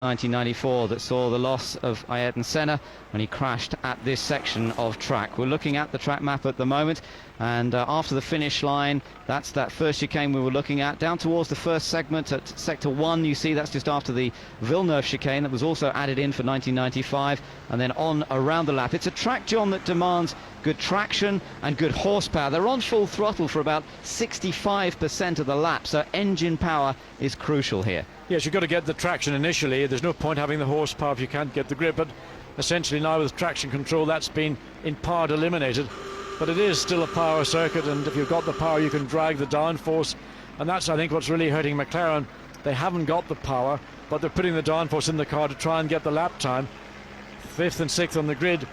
1994 that saw the loss of Ayrton Senna when he crashed at this section of track. We're looking at the track map at the moment, and after the finish line, that's that first chicane we were looking at. Down towards the first segment at sector 1, you see that's just after the Villeneuve chicane that was also added in for 1995, and then on around the lap. It's a track, John, that demands good traction and good horsepower. They're on full throttle for about 65% of the lap, so engine power is crucial here. Yes, you've got to get the traction initially. There's no point having the horsepower if you can't get the grip, but essentially now with traction control that's been in part eliminated. But it is still a power circuit, and if you've got the power you can drag the downforce, and that's I think what's really hurting McLaren. They haven't got the power, but they're putting the downforce in the car to try and get the lap time. 5th and 6th on the grid,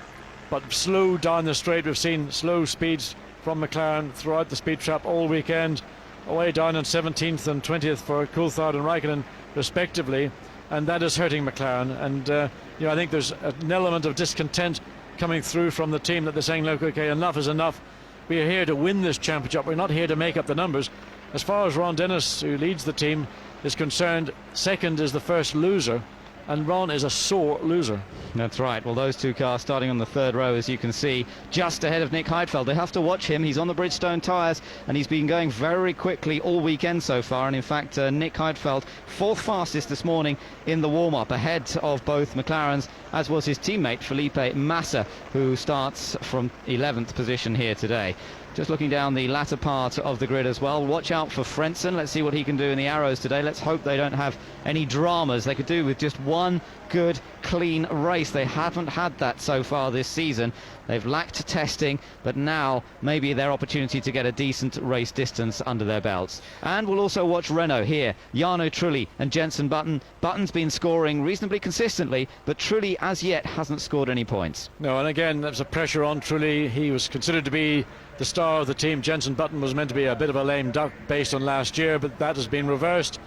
but slow down the straight. We've seen slow speeds from McLaren throughout the speed trap all weekend, away down on 17th and 20th for Coulthard and Raikkonen respectively, and that is hurting McLaren. And I think there's an element of discontent coming through from the team that they're saying, look, okay, enough is enough. We are here to win this championship. We're not here to make up the numbers. As far as Ron Dennis, who leads the team, is concerned, second is the first loser, and Ron is a sore loser. That's right. Well, those two cars starting on the third row, as you can see, just ahead of Nick Heidfeld. They have to watch him. He's on the Bridgestone tyres, and he's been going very quickly all weekend so far. And in fact, Nick Heidfeld, 4th fastest this morning in the warm-up, ahead of both McLarens, as was his teammate Felipe Massa, who starts from 11th position here today. Just looking down the latter part of the grid as well. Watch out for Frentzen. Let's see what he can do in the Arrows today. Let's hope they don't have any dramas. They could do with just one good, clean race. They haven't had that so far this season. They've lacked testing, but now maybe their opportunity to get a decent race distance under their belts. And we'll also watch Renault here. Jarno Trulli and Jenson Button. Button's been scoring reasonably consistently, but Trulli as yet hasn't scored any points. No, and again, there's a pressure on Trulli. He was considered to be the star of the team. Jenson Button was meant to be a bit of a lame duck based on last year, but that has been reversed.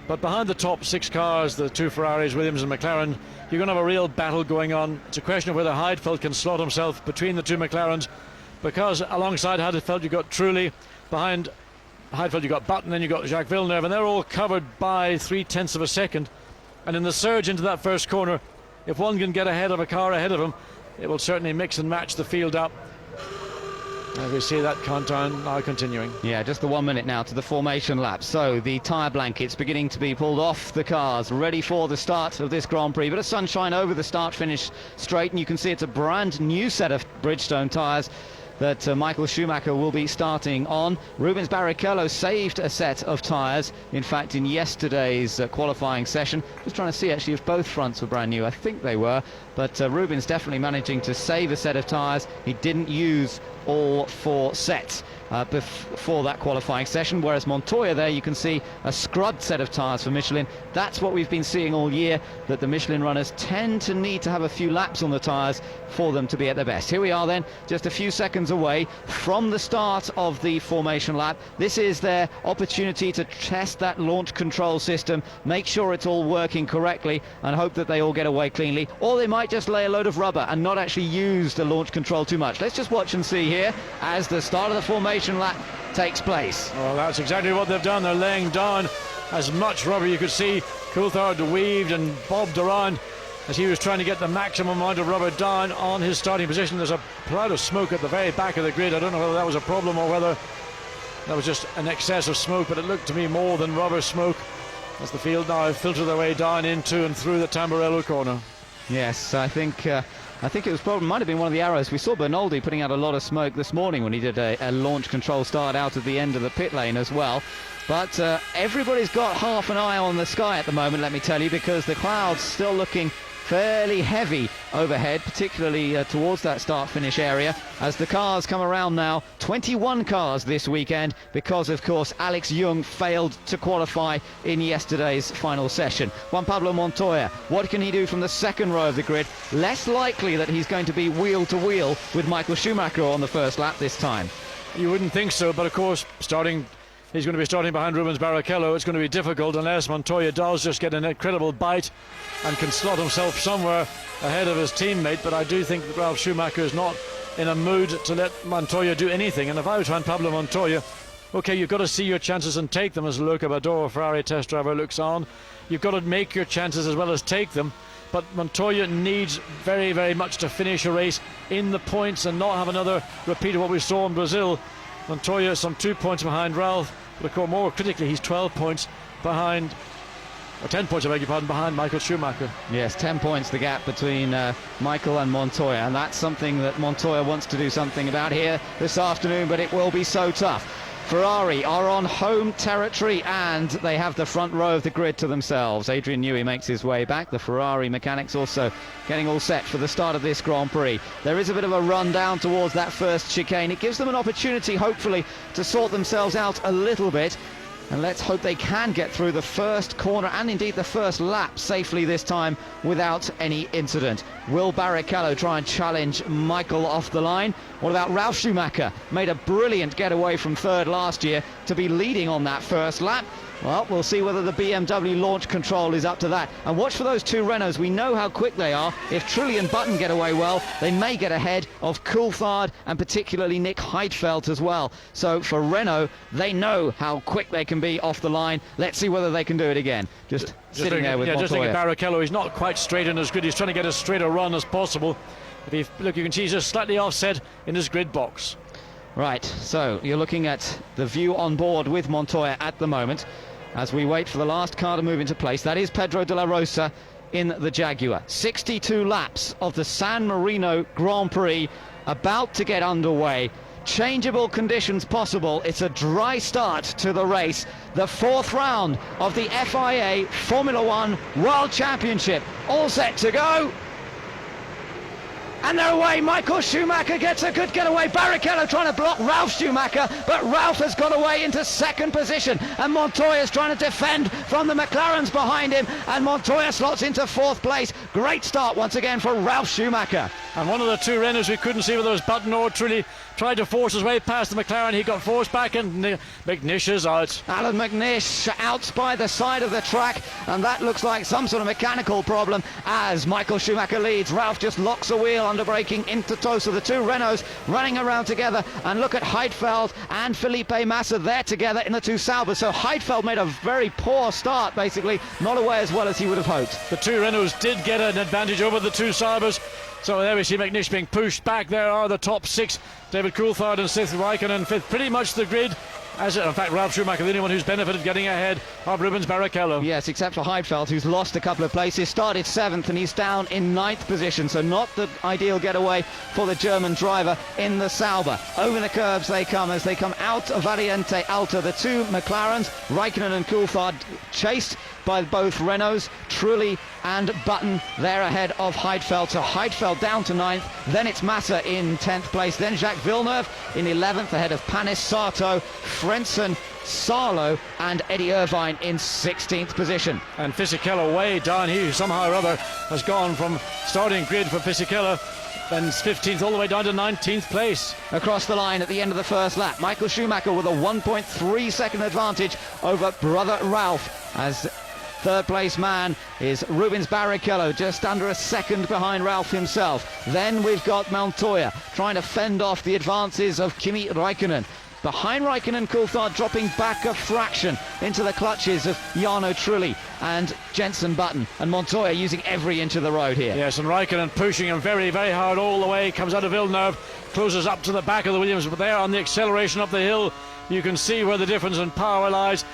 But behind the top 6 cars, the 2 Ferraris, Williams and McLaren, you're going to have a real battle going on. It's a question of whether Heidfeld can slot himself between the 2 McLarens, because alongside Heidfeld you've got Trulli, behind Heidfeld you've got Button, and you've got Jacques Villeneuve, and they're all covered by 0.3 of a second. And in the surge into that first corner, if one can get ahead of a car ahead of him, it will certainly mix and match the field up. And we see that countdown now continuing. Yeah, just the 1 minute now to the formation lap. So the tyre blankets beginning to be pulled off the cars, ready for the start of this Grand Prix. Bit of sunshine over the start-finish straight, and you can see it's a brand new set of Bridgestone tyres that Michael Schumacher will be starting on. Rubens Barrichello saved a set of tyres, in fact, in yesterday's qualifying session. Just trying to see actually if both fronts were brand new. I think they were, but Rubens definitely managing to save a set of tyres. He didn't use all 4 sets before that qualifying session, whereas Montoya there, you can see a scrubbed set of tyres for Michelin. That's what we've been seeing all year, that the Michelin runners tend to need to have a few laps on the tyres for them to be at their best. Here we are then, just a few seconds away from the start of the formation lap. This is their opportunity to test that launch control system, make sure it's all working correctly, and hope that they all get away cleanly, or they might just lay a load of rubber and not actually use the launch control too much. Let's just watch and see here as the start of the formation lap takes place. Well, that's exactly what they've done. They're laying down as much rubber. You could see Coulthard weaved and bobbed around as he was trying to get the maximum amount of rubber down on his starting position. There's a cloud of smoke at the very back of the grid. I don't know whether that was a problem or whether that was just an excess of smoke, but it looked to me more than rubber smoke as the field now filter their way down into and through the Tamburello corner. Yes, I think it was probably, might have been one of the Arrows. We saw Bernoldi putting out a lot of smoke this morning when he did a launch control start out at the end of the pit lane as well. But everybody's got half an eye on the sky at the moment, let me tell you, because the clouds still looking fairly heavy overhead, particularly towards that start-finish area, as the cars come around now. 21 cars this weekend, because of course Alex Young failed to qualify in yesterday's final session. Juan Pablo Montoya, what can he do from the second row of the grid? Less likely that he's going to be wheel to wheel with Michael Schumacher on the first lap this time. You wouldn't think so, but of course he's going to be starting behind Rubens Barrichello. It's going to be difficult unless Montoya does just get an incredible bite and can slot himself somewhere ahead of his teammate. But I do think that Ralf Schumacher is not in a mood to let Montoya do anything. And if I was Juan Pablo Montoya, okay, you've got to see your chances and take them, as Luca Bador, Ferrari test driver, looks on. You've got to make your chances as well as take them. But Montoya needs very, very much to finish a race in the points and not have another repeat of what we saw in Brazil. Montoya is some 2 points behind Ralph, but of course, more critically, he's 12 points behind, or 10 points, I beg your pardon, behind Michael Schumacher. Yes, 10 points the gap between Michael and Montoya, and that's something that Montoya wants to do something about here this afternoon, but it will be so tough. Ferrari are on home territory and they have the front row of the grid to themselves. Adrian Newey makes his way back. The Ferrari mechanics also getting all set for the start of this Grand Prix. There is a bit of a run down towards that first chicane. It gives them an opportunity, hopefully, to sort themselves out a little bit. And let's hope they can get through the first corner and indeed the first lap safely this time without any incident. Will Barrichello try and challenge Michael off the line? What about Ralf Schumacher? Made a brilliant getaway from third last year to be leading on that first lap. Well, we'll see whether the BMW launch control is up to that. And watch for those two Renaults. We know how quick they are. If Trulli and Button get away well, they may get ahead of Coulthard and particularly Nick Heidfeld as well. So for Renault, they know how quick they can be off the line. Let's see whether they can do it again. Just sitting there with Montoya. Just thinking Barrichello, he's not quite straight in his grid. He's trying to get as straight a run as possible. Look, you can see he's just slightly offset in his grid box. Right, so you're looking at the view on board with Montoya at the moment as we wait for the last car to move into place. That is Pedro de la Rosa in the Jaguar. 62 laps of the San Marino Grand Prix about to get underway. Changeable conditions possible. It's a dry start to the race. The fourth round of the FIA Formula One World Championship. All set to go. And they're away. Michael Schumacher gets a good getaway. Barrichello trying to block Ralf Schumacher, but Ralf has got away into second position. And Montoya's trying to defend from the McLarens behind him. And Montoya slots into fourth place. Great start once again for Ralf Schumacher. And one of the two Renaults we couldn't see whether it was Button or Trulli tried to force his way past the McLaren. He got forced back and McNish is out. Alan McNish out by the side of the track, and that looks like some sort of mechanical problem as Michael Schumacher leads. Ralf just locks a wheel under braking into tow. So the two Renaults running around together, and look at Heidfeld and Felipe Massa there together in the two Saubers. So Heidfeld made a very poor start, basically not away as well as he would have hoped. The two Renaults did get an advantage over the two Saubers. So there we see McNish being pushed back. There are the top six. David Coulthard and sixth, Raikkonen fifth. Pretty much the grid. In fact, Ralf Schumacher, the only one who's benefited getting ahead of Rubens Barrichello. Yes, except for Heidfeld, who's lost a couple of places. Started seventh and he's down in ninth position. So not the ideal getaway for the German driver in the Sauber. Over the curbs they come as they come out of Variante Alta. The two McLarens, Raikkonen and Coulthard, chased by both Renaults. Trulli and Button there ahead of Heidfeld. So Heidfeld down to ninth. Then it's Massa in 10th place. Then Jacques Villeneuve in 11th ahead of Panis, Sato, Frentzen, Sarlo and Eddie Irvine in 16th position. And Fisichella way down. He somehow or other has gone from starting grid for Fisichella, then 15th all the way down to 19th place. Across the line at the end of the first lap, Michael Schumacher with a 1.3 second advantage over brother Ralf, as third place man is Rubens Barrichello, just under a second behind Ralf himself. Then we've got Montoya trying to fend off the advances of Kimi Raikkonen. Behind Raikkonen, Coulthard dropping back a fraction into the clutches of Jarno Trulli and Jenson Button, and Montoya using every inch of the road here. Yes, and Raikkonen pushing him very, very hard all the way. Comes out of Villeneuve, closes up to the back of the Williams, but there on the acceleration up the hill, you can see where the difference in power lies.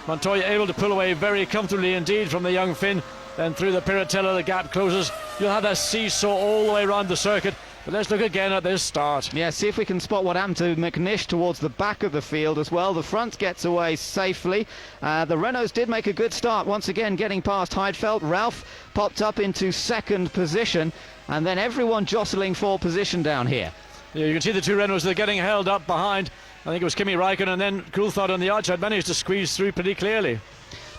Montoya able to pull away very comfortably indeed from the young Finn. Then through the Piratella, the gap closes. You'll have that seesaw all the way around the circuit. But let's look again at this start. Yeah, see if we can spot what happened to McNish towards the back of the field as well. The front gets away safely. The Renaults did make a good start, once again getting past Heidfeld. Ralf popped up into second position, and then everyone jostling for position down here. Yeah, you can see the two Renaults, they're getting held up behind. I think it was Kimi Raikkonen, and then Coulthard on the outside managed to squeeze through pretty clearly.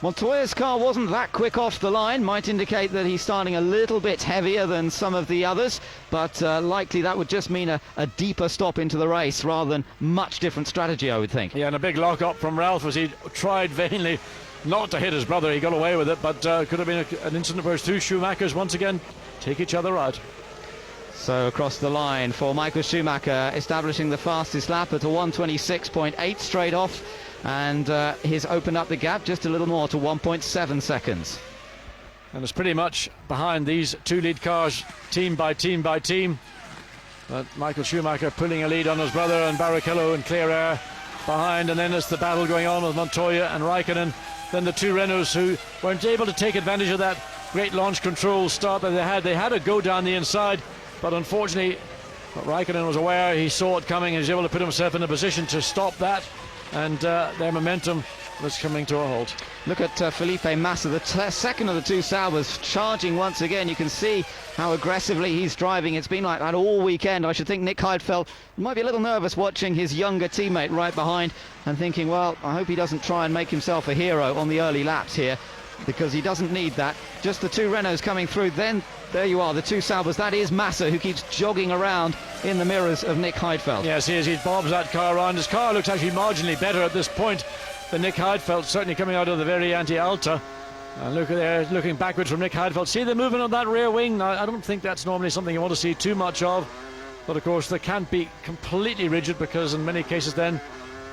Montoya's car wasn't that quick off the line, might indicate that he's starting a little bit heavier than some of the others, but likely that would just mean a deeper stop into the race rather than much different strategy, I would think. Yeah, and a big lock up from Ralf as he tried vainly not to hit his brother. He got away with it, but could have been an incident where two Schumachers once again take each other out. So across the line for Michael Schumacher, establishing the fastest lap at a 1:26.8 straight off, and he's opened up the gap just a little more to 1.7 seconds. And it's pretty much behind these two lead cars, team by team by team. But Michael Schumacher pulling a lead on his brother, and Barrichello and clear air behind, and then it's the battle going on with Montoya and Raikkonen. Then the two Renaults who weren't able to take advantage of that great launch control start that they had. They had to go down the inside, but unfortunately Raikkonen was aware, he saw it coming, and was able to put himself in a position to stop that, and their momentum was coming to a halt. Look at Felipe Massa, the second of the two Saubers, charging once again. You can see how aggressively he's driving. It's been like that all weekend. I should think Nick Heidfeld might be a little nervous watching his younger teammate right behind and thinking, well, I hope he doesn't try and make himself a hero on the early laps here, because he doesn't need that. Just the two Renaults coming through. Then there you are, the two Saubers. That is Massa, who keeps jogging around in the mirrors of Nick Heidfeld. Yes, he is. He bobs that car around. His car looks actually marginally better at this point than Nick Heidfeld, certainly coming out of the very anti-Alta. And look at there, looking backwards from Nick Heidfeld. See the movement of that rear wing? Now, I don't think that's normally something you want to see too much of, but of course they can't be completely rigid, because in many cases then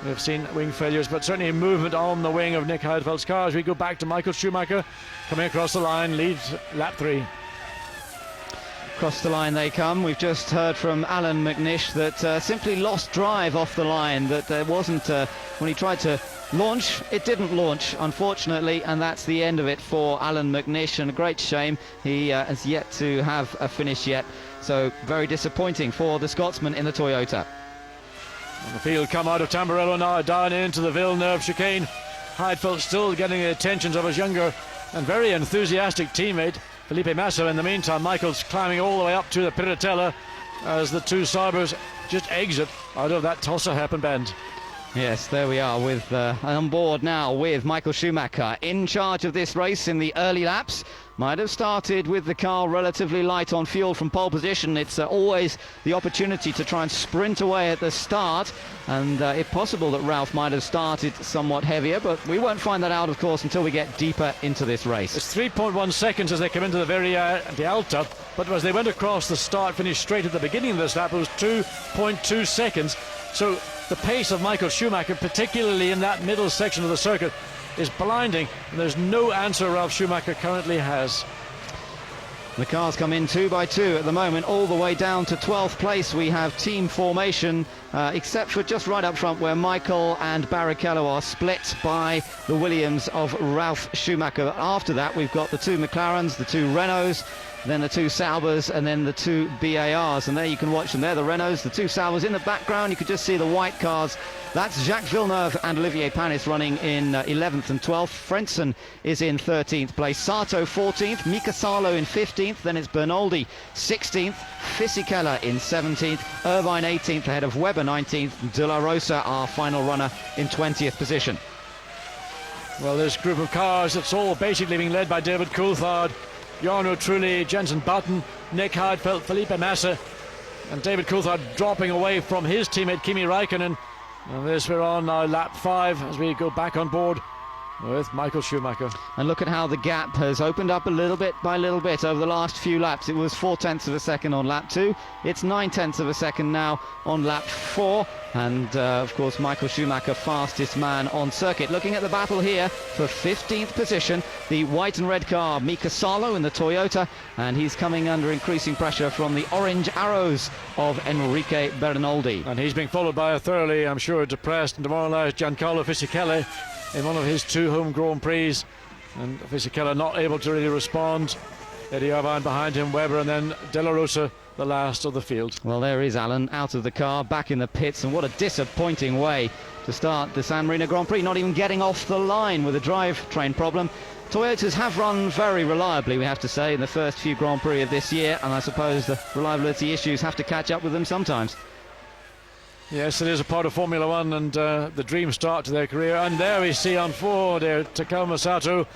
we've seen wing failures, but certainly a movement on the wing of Nick Heidfeld's car. As we go back to Michael Schumacher coming across the line, leads lap 3. Across the line they come. We've just heard from Alan McNish that simply lost drive off the line, that there wasn't, when he tried to launch, it didn't launch, unfortunately, and that's the end of it for Alan McNish, and a great shame. He has yet to have a finish yet, so very disappointing for the Scotsman in the Toyota. And the field come out of Tamburello now, down into the Villeneuve chicane. Heidfeld still getting the attentions of his younger and very enthusiastic teammate Felipe Massa. In the meantime, Michael's climbing all the way up to the Piratella as the two Saubers just exit out of that Tossa hairpin bend. Yes, there we are, with on board now with Michael Schumacher in charge of this race in the early laps. Might have started with the car relatively light on fuel from pole position. It's always the opportunity to try and sprint away at the start, and if possible that Ralph might have started somewhat heavier, but we won't find that out, of course, until we get deeper into this race. It's 3.1 seconds as they come into the very the Alta, but as they went across the start finish straight at the beginning of this lap, it was 2.2 seconds. So the pace of Michael Schumacher, particularly in that middle section of the circuit, is blinding, and there's no answer Ralf Schumacher currently has. The cars come in 2 by 2 at the moment, all the way down to 12th place. We have team formation, except for just right up front where Michael and Barrichello are split by the Williams of Ralf Schumacher. After that, we've got the two McLarens, the two Renaults, then the two Saubers, and then the two BARs. And there you can watch them. There, the Renaults, the two Saubers. In the background, you could just see the white cars. That's Jacques Villeneuve and Olivier Panis running in 11th and 12th. Frentzen is in 13th place. Sato 14th. Mika Salo in 15th. Then it's Bernoldi 16th. Fisichella in 17th. Irvine 18th ahead of Webber 19th. De La Rosa, our final runner, in 20th position. Well, this group of cars, it's all basically being led by David Coulthard, Jarno Trulli, Jensen Button, Nick Heidfeld, Felipe Massa, and David Coulthard dropping away from his teammate Kimi Raikkonen. And this, we're on now lap 5 as we go back on board with Michael Schumacher. And look at how the gap has opened up a little bit by little bit over the last few laps. It was 0.4 of a second on lap 2. It's 0.9 of a second now on lap 4. And of course, Michael Schumacher, fastest man on circuit. Looking at the battle here for 15th position, the white and red car, Mika Salo in the Toyota, and he's coming under increasing pressure from the orange arrows of Enrique Bernoldi. And he's being followed by a thoroughly, I'm sure, depressed and demoralised Giancarlo Fisichella in one of his 2 home Grand Prix, and Fisichella not able to really respond. Eddie Irvine behind him, Webber, and then De La Rosa, the last of the field. Well, there is Alan out of the car, back in the pits, and what a disappointing way to start the San Marino Grand Prix, not even getting off the line with a drivetrain problem. Toyotas have run very reliably, we have to say, in the first few Grand Prix of this year, and I suppose the reliability issues have to catch up with them sometimes. Yes, it is a part of Formula One, and the dream start to their career. And there we see on 4 there Takuma Sato,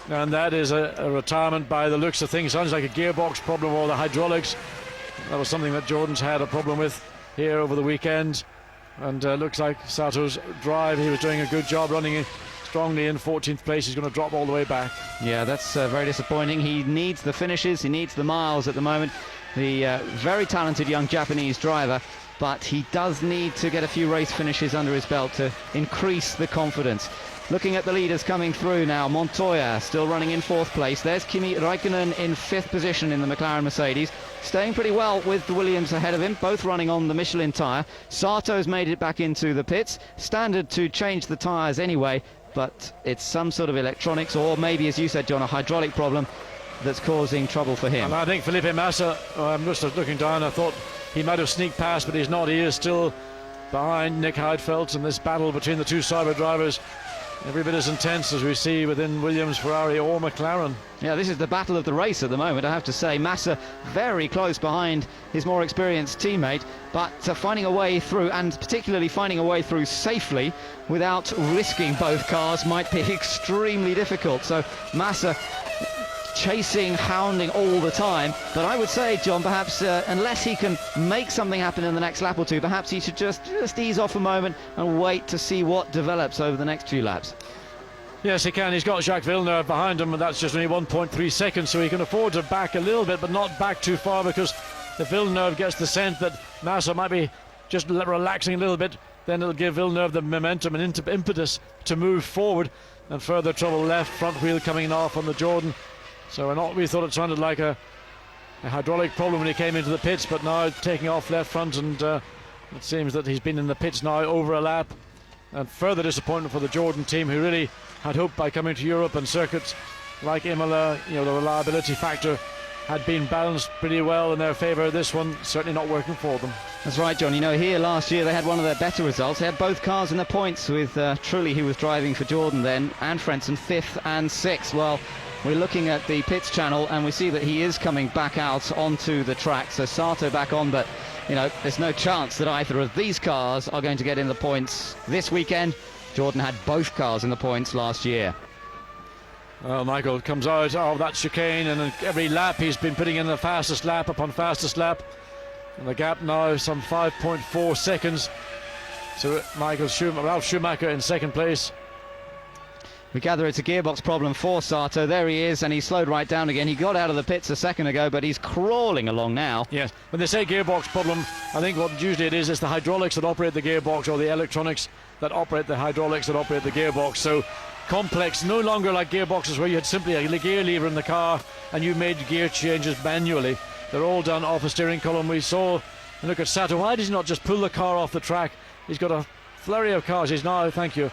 and that is a retirement by the looks of things. Sounds like a gearbox problem or the hydraulics. That was something that Jordan's had a problem with here over the weekend, and looks like Sato's drive, he was doing a good job running strongly in 14th place. He's going to drop all the way back. Yeah, that's very disappointing. He needs the finishes, he needs the miles at the moment. The very talented young Japanese driver, but he does need to get a few race finishes under his belt to increase the confidence. Looking at the leaders coming through now, Montoya still running in 4th place. There's Kimi Raikkonen in 5th position in the McLaren Mercedes, staying pretty well with the Williams ahead of him, both running on the Michelin tyre. Sato's made it back into the pits. Standard to change the tyres anyway, but it's some sort of electronics, or maybe, as you said, John, a hydraulic problem that's causing trouble for him. And I think Felipe Massa, I'm just looking down, I thought he might have sneaked past, but he's not. He is still behind Nick Heidfeld, and this battle between the two Sauber drivers every bit as intense as we see within Williams, Ferrari or McLaren. Yeah, this is the battle of the race at the moment, I have to say. Massa very close behind his more experienced teammate, but finding a way through, and particularly finding a way through safely without risking both cars, might be extremely difficult. So Massa chasing, hounding all the time, but I would say, John, perhaps unless he can make something happen in the next lap or two, perhaps he should just ease off a moment and wait to see what develops over the next few laps. Yes, he can. He's got Jacques Villeneuve behind him, and that's just only 1.3 seconds, so he can afford to back a little bit, but not back too far, because if Villeneuve gets the sense that Massa might be just relaxing a little bit, then it'll give Villeneuve the momentum and impetus to move forward, and further trouble left front wheel coming off on the Jordan. So we thought it sounded like a hydraulic problem when he came into the pits, but now taking off left front, and it seems that he's been in the pits now over a lap. And further disappointment for the Jordan team, who really had hoped by coming to Europe and circuits like Imola, the reliability factor had been balanced pretty well in their favour. This one certainly not working for them. That's right, John. Here last year they had one of their better results. They had both cars in the points with Trulli, who was driving for Jordan then, and Frentzen 5th and 6th. Well, we're looking at the pits channel and we see that he is coming back out onto the track. So Sato back on, but there's no chance that either of these cars are going to get in the points this weekend. Jordan had both cars in the points last year. Well, Michael comes out of that chicane, and every lap he's been putting in the fastest lap upon fastest lap, and the gap now is some 5.4 seconds. So Ralf Schumacher in 2nd place. We gather it's a gearbox problem for Sato. There he is, and he slowed right down again. He got out of the pits a second ago, but he's crawling along now. Yes, when they say gearbox problem, I think what usually it is the hydraulics that operate the gearbox, or the electronics that operate the hydraulics that operate the gearbox. So complex, no longer like gearboxes where you had simply a gear lever in the car and you made gear changes manually. They're all done off a steering column. We saw, and look at Sato, why does he not just pull the car off the track? He's got a flurry of cars. He's now, thank you,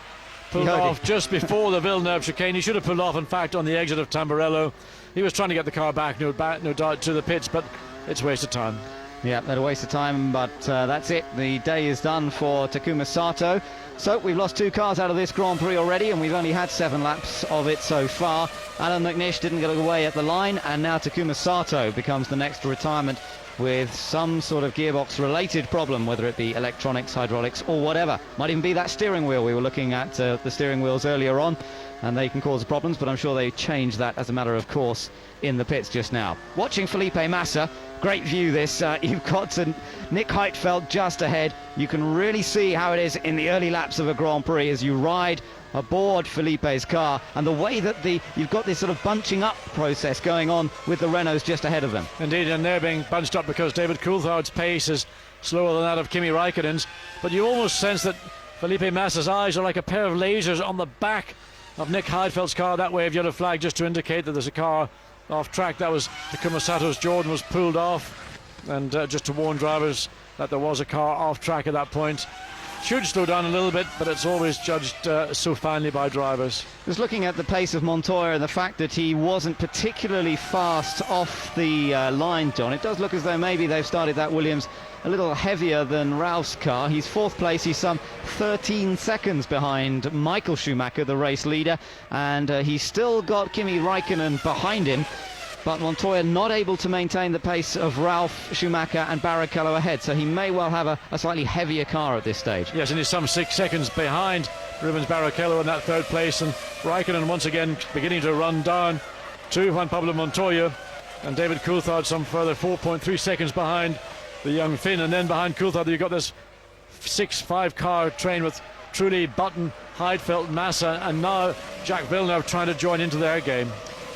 pulled off just before the Villeneuve chicane. He should have pulled off, in fact, on the exit of Tamburello. He was trying to get the car back, no doubt, to the pits, but it's a waste of time. Yeah, not a waste of time, but that's it. The day is done for Takuma Sato. So we've lost 2 cars out of this Grand Prix already, and we've only had 7 laps of it so far. Alan McNish didn't get away at the line, and now Takuma Sato becomes the next retirement with some sort of gearbox related problem, whether it be electronics, hydraulics or whatever. Might even be that steering wheel. We were looking at the steering wheels earlier on, and they can cause problems, but I'm sure they change that as a matter of course in the pits just now. Watching Felipe Massa, great view this. You've got Nick Heidfeld just ahead. You can really see how it is in the early laps of a Grand Prix as you ride aboard Felipe's car, and the way that you've got this sort of bunching up process going on with the Renaults just ahead of them. Indeed, and they're being bunched up because David Coulthard's pace is slower than that of Kimi Raikkonen's, but you almost sense that Felipe Massa's eyes are like a pair of lasers on the back of Nick Heidfeld's car. That wave yellow flag just to indicate that there's a car off track. That was Takuma Sato's Jordan was pulled off, and just to warn drivers that there was a car off track at that point. Should slow down a little bit, but it's always judged so finely by drivers. Just looking at the pace of Montoya and the fact that he wasn't particularly fast off the line, John, it does look as though maybe they've started that Williams a little heavier than Ralph's car. He's 4th place. He's some 13 seconds behind Michael Schumacher, the race leader, and he's still got Kimi Raikkonen behind him. But Montoya not able to maintain the pace of Ralf Schumacher and Barrichello ahead, so he may well have a slightly heavier car at this stage. Yes, and he's some 6 seconds behind Rubens Barrichello in that 3rd place, and Raikkonen once again beginning to run down to Juan Pablo Montoya, and David Coulthard some further 4.3 seconds behind the young Finn, and then behind Coulthard you've got this 6-5 car train with Trulli, Button, Heidfeld, Massa, and now Jacques Villeneuve trying to join into their game.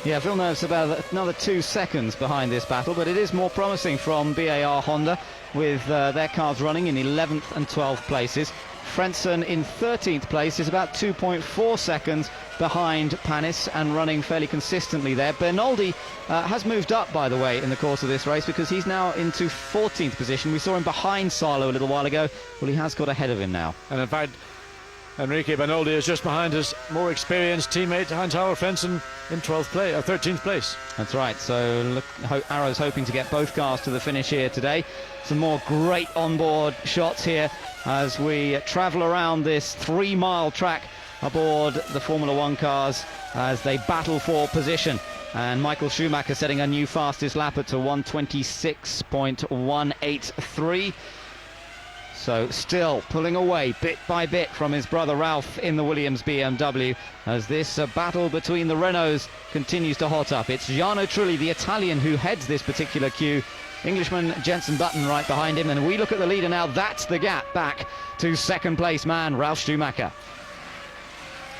Yeah, Villeneuve's about another 2 seconds behind this battle, but it is more promising from BAR Honda, with their cars running in 11th and 12th places. Frentzen in 13th place is about 2.4 seconds behind Panis and running fairly consistently there. Bernoldi has moved up, by the way, in the course of this race, because he's now into 14th position. We saw him behind Salo a little while ago. Well, he has got ahead of him now. And in fact, Enrique Bernoldi is just behind his more experienced teammate Heinz-Harald Frentzen in 13th place. That's right, so look, Arrow's hoping to get both cars to the finish here today. Some more great onboard shots here as we travel around this 3-mile track aboard the Formula One cars as they battle for position. And Michael Schumacher setting a new fastest lap at 1:26.183. So still pulling away bit by bit from his brother Ralph in the Williams BMW as this battle between the Renaults continues to hot up. It's Jarno Trulli, the Italian, who heads this particular queue. Englishman Jenson Button right behind him, and we look at the leader now. That's the gap back to second place man Ralf Schumacher.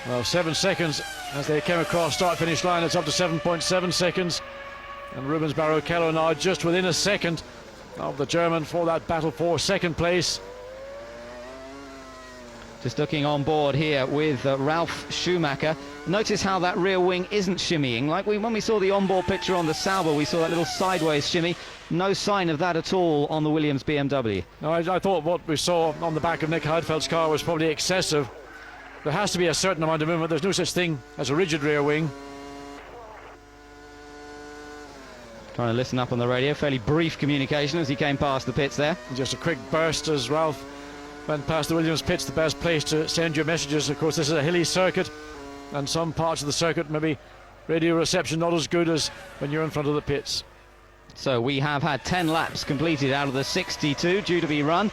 Well, 7 seconds as they came across start-finish line. It's up to 7.7 seconds, and Rubens Barrichello now just within a second of the German for that battle for second place. Just looking on board here with Ralf Schumacher. Notice how that rear wing isn't shimmying. Like when we saw the onboard picture on the Sauber, we saw that little sideways shimmy. No sign of that at all on the Williams BMW. No, I thought what we saw on the back of Nick Heidfeld's car was probably excessive. There has to be a certain amount of movement. There's no such thing as a rigid rear wing. Trying to listen up on the radio. Fairly brief communication as he came past the pits there. Just a quick burst as Ralph went past the Williams pits. The best place to send your messages. Of course, this is a hilly circuit, and some parts of the circuit maybe radio reception not as good as when you're in front of the pits. So we have had 10 laps completed out of the 62 due to be run,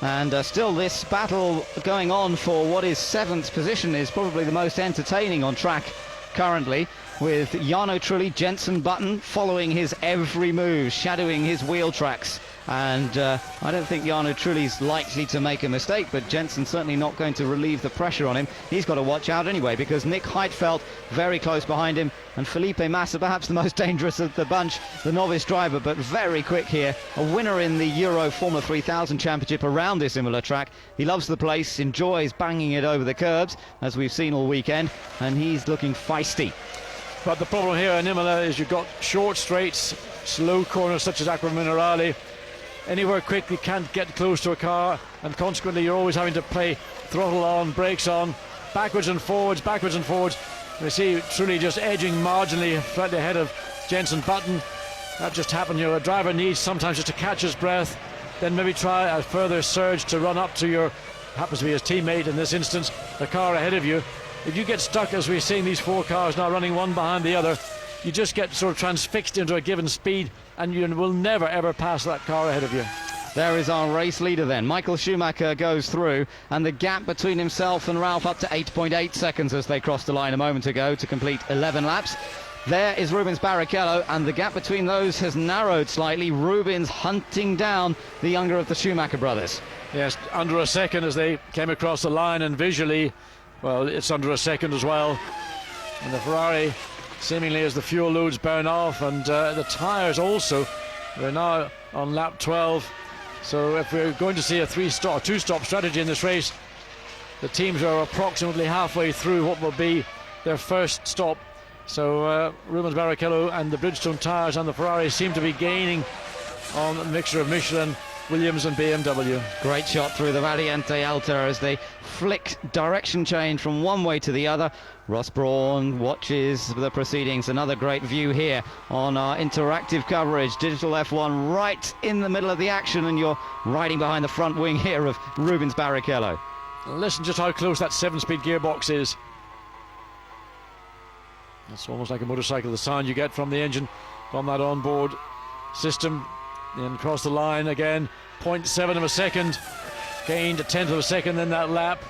and still this battle going on for what is 7th position is probably the most entertaining on track currently, with Jarno Trulli, Jenson Button following his every move, shadowing his wheel tracks. And I don't think Jarno Trulli's likely to make a mistake, but Jenson's certainly not going to relieve the pressure on him. He's got to watch out anyway, because Nick Heidfeld very close behind him, and Felipe Massa, perhaps the most dangerous of the bunch, the novice driver, but very quick here. A winner in the Euro Formula 3000 Championship around this Imola track. He loves the place, enjoys banging it over the curbs, as we've seen all weekend, and he's looking feisty. But the problem here in Imola is you've got short straights, slow corners such as Acqua Minerale. Anywhere quick you can't get close to a car, and consequently you're always having to play throttle on, brakes on, backwards and forwards, backwards and forwards. We see Trulli just edging marginally slightly ahead of Jenson Button. That just happened. A driver needs sometimes just to catch his breath, then maybe try a further surge to run up to your, happens to be his teammate in this instance, the car ahead of you. If you get stuck, as we're seeing these 4 cars now running one behind the other, you just get sort of transfixed into a given speed, and you will never ever pass that car ahead of you. There is our race leader then. Michael Schumacher goes through, and the gap between himself and Ralph up to 8.8 seconds as they crossed the line a moment ago to complete 11 laps. There is Rubens Barrichello, and the gap between those has narrowed slightly. Rubens hunting down the younger of the Schumacher brothers. Yes, under a second as they came across the line, and visually, well, it's under a second as well. And the Ferrari, seemingly as the fuel loads burn off, and the tyres also, they're now on lap 12. So if we're going to see a 2-stop strategy in this race, the teams are approximately halfway through what will be their first stop. So Rubens Barrichello and the Bridgestone tyres and the Ferrari seem to be gaining on a mixture of Michelin, Williams and BMW. Great shot through the Variante Alta as they flick direction change from one way to the other. Ross Brawn watches the proceedings. Another great view here on our interactive coverage. Digital F1 right in the middle of the action, and you're riding behind the front wing here of Rubens Barrichello. Listen just how close that 7-speed gearbox is. It's almost like a motorcycle, the sound you get from the engine, from that onboard system. And across the line again, 0.7 of a second, gained a tenth of a second in that lap.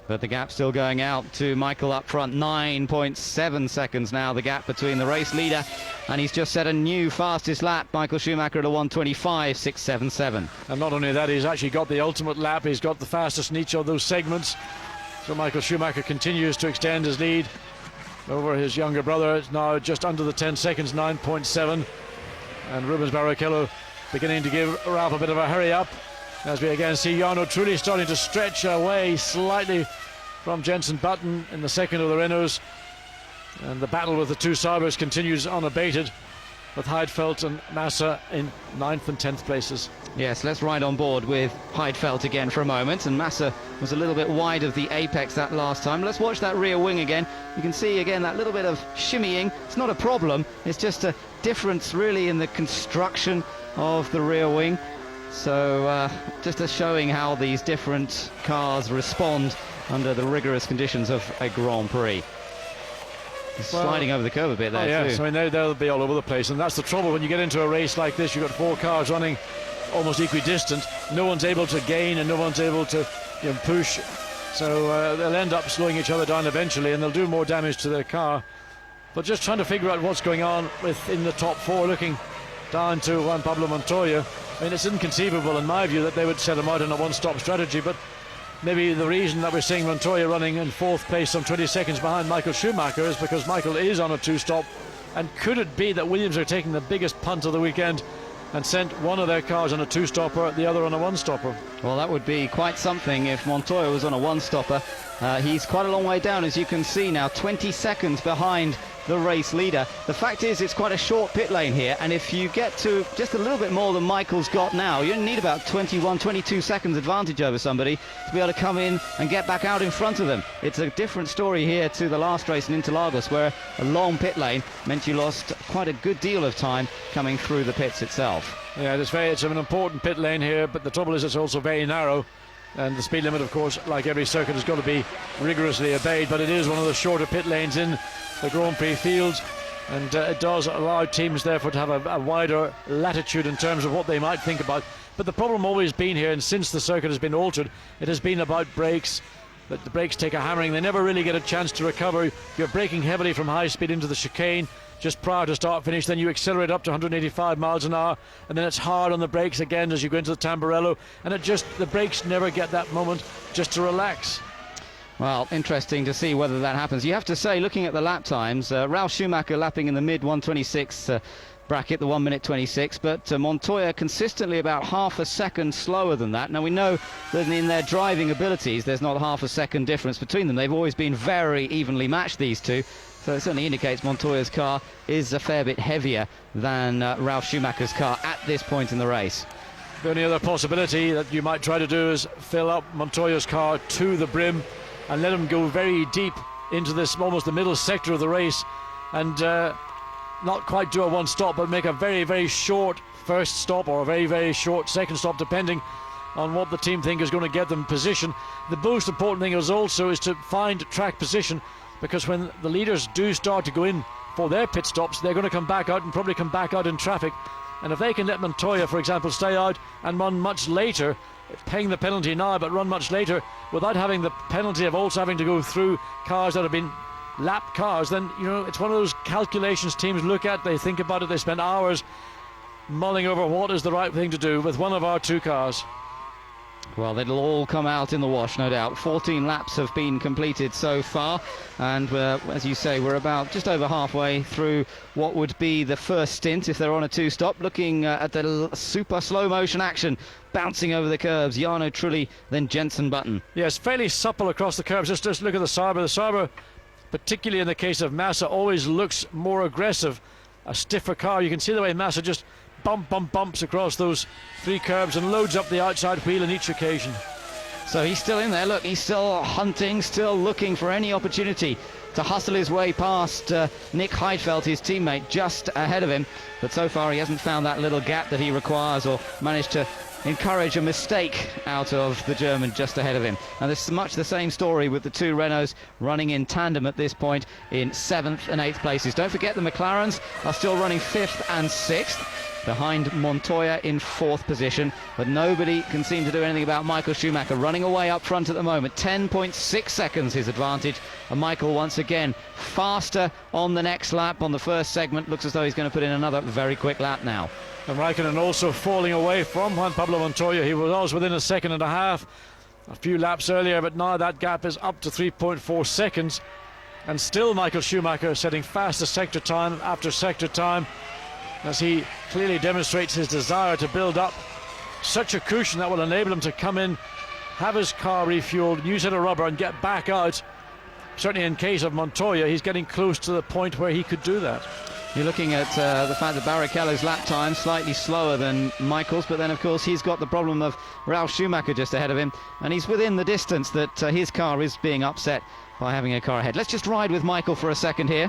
But the gap still going out to Michael up front. 9.7 seconds now, the gap between the race leader, and he's just set a new fastest lap. Michael Schumacher at a 1:25.677. And not only that, he's actually got the ultimate lap. He's got the fastest in each of those segments. So Michael Schumacher continues to extend his lead over his younger brother. It's now just under the 10 seconds, 9.7. And Rubens Barrichello beginning to give Ralph a bit of a hurry up, as we again see Jarno Trulli starting to stretch away slightly from Jenson Button in the second of the Renaults. And the battle with the two Saubers continues unabated, with Heidfeld and Massa in 9th and 10th places. Yes, let's ride on board with Heidfeld again for a moment. And Massa was a little bit wide of the apex that last time. Let's watch that rear wing again. You can see again that little bit of shimmying. It's not a problem, it's just a difference really in the construction of the rear wing. So just showing how these different cars respond under the rigorous conditions of a Grand Prix. Sliding over the curve a bit there, yes, too. I mean, they'll be all over the place, and that's the trouble when you get into a race like this. You've got four cars running almost equidistant. No one's able to gain and no one's able to push. So they'll end up slowing each other down eventually, and they'll do more damage to their car. But just trying to figure out what's going on within the top four, looking down to Juan Pablo Montoya. I mean, it's inconceivable in my view that they would set him out in a one-stop strategy, but maybe the reason that we're seeing Montoya running in 4th place, some 20 seconds behind Michael Schumacher, is because Michael is on a two-stop. And could it be that Williams are taking the biggest punt of the weekend and sent one of their cars on a two-stopper, the other on a one-stopper? Well, that would be quite something if Montoya was on a one-stopper. He's quite a long way down, as you can see now, 20 seconds behind the race leader. The fact is, it's quite a short pit lane here, and if you get to just a little bit more than Michael's got now, you need about 21, 22 seconds advantage over somebody to be able to come in and get back out in front of them. It's a different story here to the last race in Interlagos, where a long pit lane meant you lost quite a good deal of time coming through the pits itself. Yeah, it's an important pit lane here, but the trouble is it's also very narrow, and the speed limit, of course, like every circuit, has got to be rigorously obeyed, but it is one of the shorter pit lanes in the Grand Prix fields, and it does allow teams therefore to have a wider latitude in terms of what they might think about. But the problem always been here, and since the circuit has been altered, it has been about brakes, that the brakes take a hammering. They never really get a chance to recover. You're braking heavily from high speed into the chicane just prior to start finish, then you accelerate up to 185 miles an hour, and then it's hard on the brakes again as you go into the Tamburello, and the brakes never get that moment just to relax. Well, interesting to see whether that happens. You have to say, looking at the lap times, Ralf Schumacher lapping in the mid 126 bracket, the 1 minute 26, but Montoya consistently about half a second slower than that. Now, we know that in their driving abilities there's not half a second difference between them. They've always been very evenly matched, these two, so it certainly indicates Montoya's car is a fair bit heavier than Ralf Schumacher's car at this point in the race. The only other possibility that you might try to do is fill up Montoya's car to the brim and let him go very deep into this almost the middle sector of the race, and not quite do a one stop, but make a very, very short first stop or a very, very short second stop, depending on what the team think is going to get them position. The most important thing is to find track position, because when the leaders do start to go in for their pit stops, they're going to come back out and probably come back out in traffic. And if they can let Montoya, for example, stay out and run much later, paying the penalty now but run much later, without having the penalty of also having to go through cars that have been lap cars, then it's one of those calculations teams look at, they think about it, they spend hours mulling over what is the right thing to do with one of our two cars. Well, it'll all come out in the wash, no doubt. 14 laps have been completed so far, and as you say, we're about just over halfway through what would be the first stint if they're on a two-stop. Looking at the super slow motion action, bouncing over the curbs, Jarno Trulli, then Jenson Button. Yes, fairly supple across the curbs. Just look at the Sauber. The Sauber, particularly in the case of Massa, always looks more aggressive, a stiffer car. You can see the way Massa just bumps across those three curbs and loads up the outside wheel on each occasion. So he's still in there. Look, he's still hunting, still looking for any opportunity to hustle his way past Nick Heidfeld, his teammate, just ahead of him. But so far he hasn't found that little gap that he requires, or managed to encourage a mistake out of the German just ahead of him. And there's much the same story with the two Renaults running in tandem at this point in 7th and 8th places. Don't forget the McLarens are still running 5th and 6th. behind Montoya in 4th position, but nobody can seem to do anything about Michael Schumacher running away up front at the moment. 10.6 seconds his advantage, and Michael once again faster on the next lap. On the first segment, looks as though he's going to put in another very quick lap now. And Raikkonen also falling away from Juan Pablo Montoya. He was within a second and a half a few laps earlier, but now that gap is up to 3.4 seconds, and still Michael Schumacher setting faster sector time after sector time, as he clearly demonstrates his desire to build up such a cushion that will enable him to come in, have his car refueled, new set of rubber, and get back out. Certainly in case of Montoya, he's getting close to the point where he could do that. You're looking at the fact that Barrichello's lap time slightly slower than Michael's, but then of course he's got the problem of Ralf Schumacher just ahead of him, and he's within the distance that his car is being upset by having a car ahead. Let's just ride with Michael for a second here.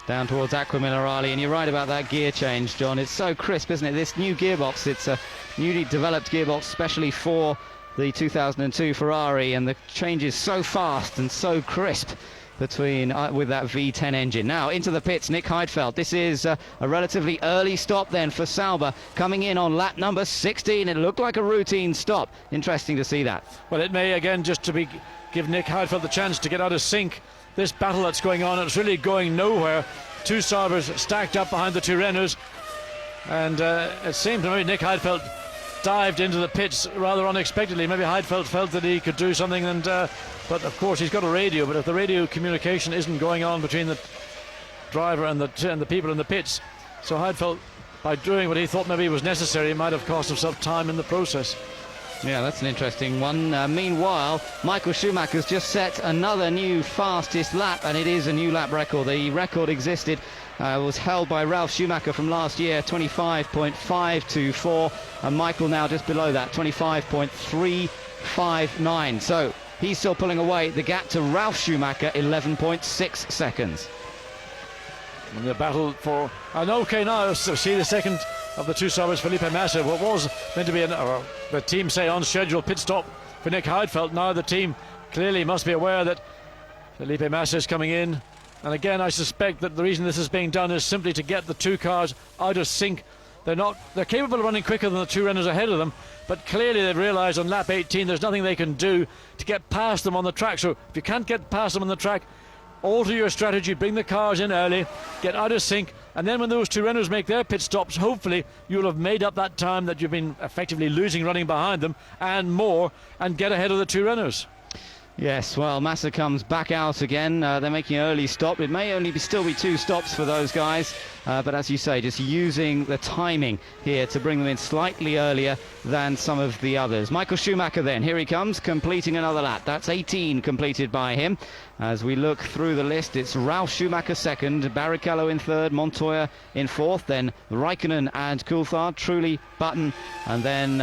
Down towards Acqua Minerale, and you're right about that gear change, John. It's so crisp, isn't it? This new gearbox, it's a newly developed gearbox especially for the 2002 Ferrari, and the change is so fast and so crisp between with that V10 engine. Now into the pits, Nick Heidfeld. This is a relatively early stop then for Sauber, coming in on lap number 16. It looked like a routine stop. Interesting to see that. Well, it may again just to give Nick Heidfeld the chance to get out of sync. This battle that's going on, it's really going nowhere. Two Saubers stacked up behind the two Renaults, and it seemed to me Nick Heidfeld dived into the pits rather unexpectedly. Maybe Heidfeld felt that he could do something, and but of course he's got a radio, but if the radio communication isn't going on between the driver and the people in the pits, so Heidfeld, by doing what he thought maybe was necessary, might have cost himself time in the process. Yeah, that's an interesting one. Meanwhile, Michael Schumacher's just set another new fastest lap, and it is a new lap record. The record existed, was held by Ralf Schumacher from last year, 25.524, and Michael now just below that, 25.359. So he's still pulling away. The gap to Ralf Schumacher, 11.6 seconds. And the battle for... okay, now see the second of the two Saubers, Felipe Massa. What was meant to be the team say on schedule pit stop for Nick Heidfeld. Now the team clearly must be aware that Felipe Massa is coming in, and again I suspect that the reason this is being done is simply to get the two cars out of sync. They're capable of running quicker than the two runners ahead of them, but clearly they've realised on lap 18 there's nothing they can do to get past them on the track. So if you can't get past them on the track, alter your strategy, bring the cars in early, get out of sync, and then when those two Renaults make their pit stops, hopefully you'll have made up that time that you've been effectively losing running behind them and more, and get ahead of the two Renaults. Yes, well, Massa comes back out again. They're making an early stop. It may only still be two stops for those guys, but as you say, just using the timing here to bring them in slightly earlier than some of the others. Michael Schumacher then, here he comes, completing another lap. That's 18 completed by him. As we look through the list, it's Ralf Schumacher second, Barrichello in third, Montoya in fourth, then Raikkonen and Coulthard, Trulli, Button, and then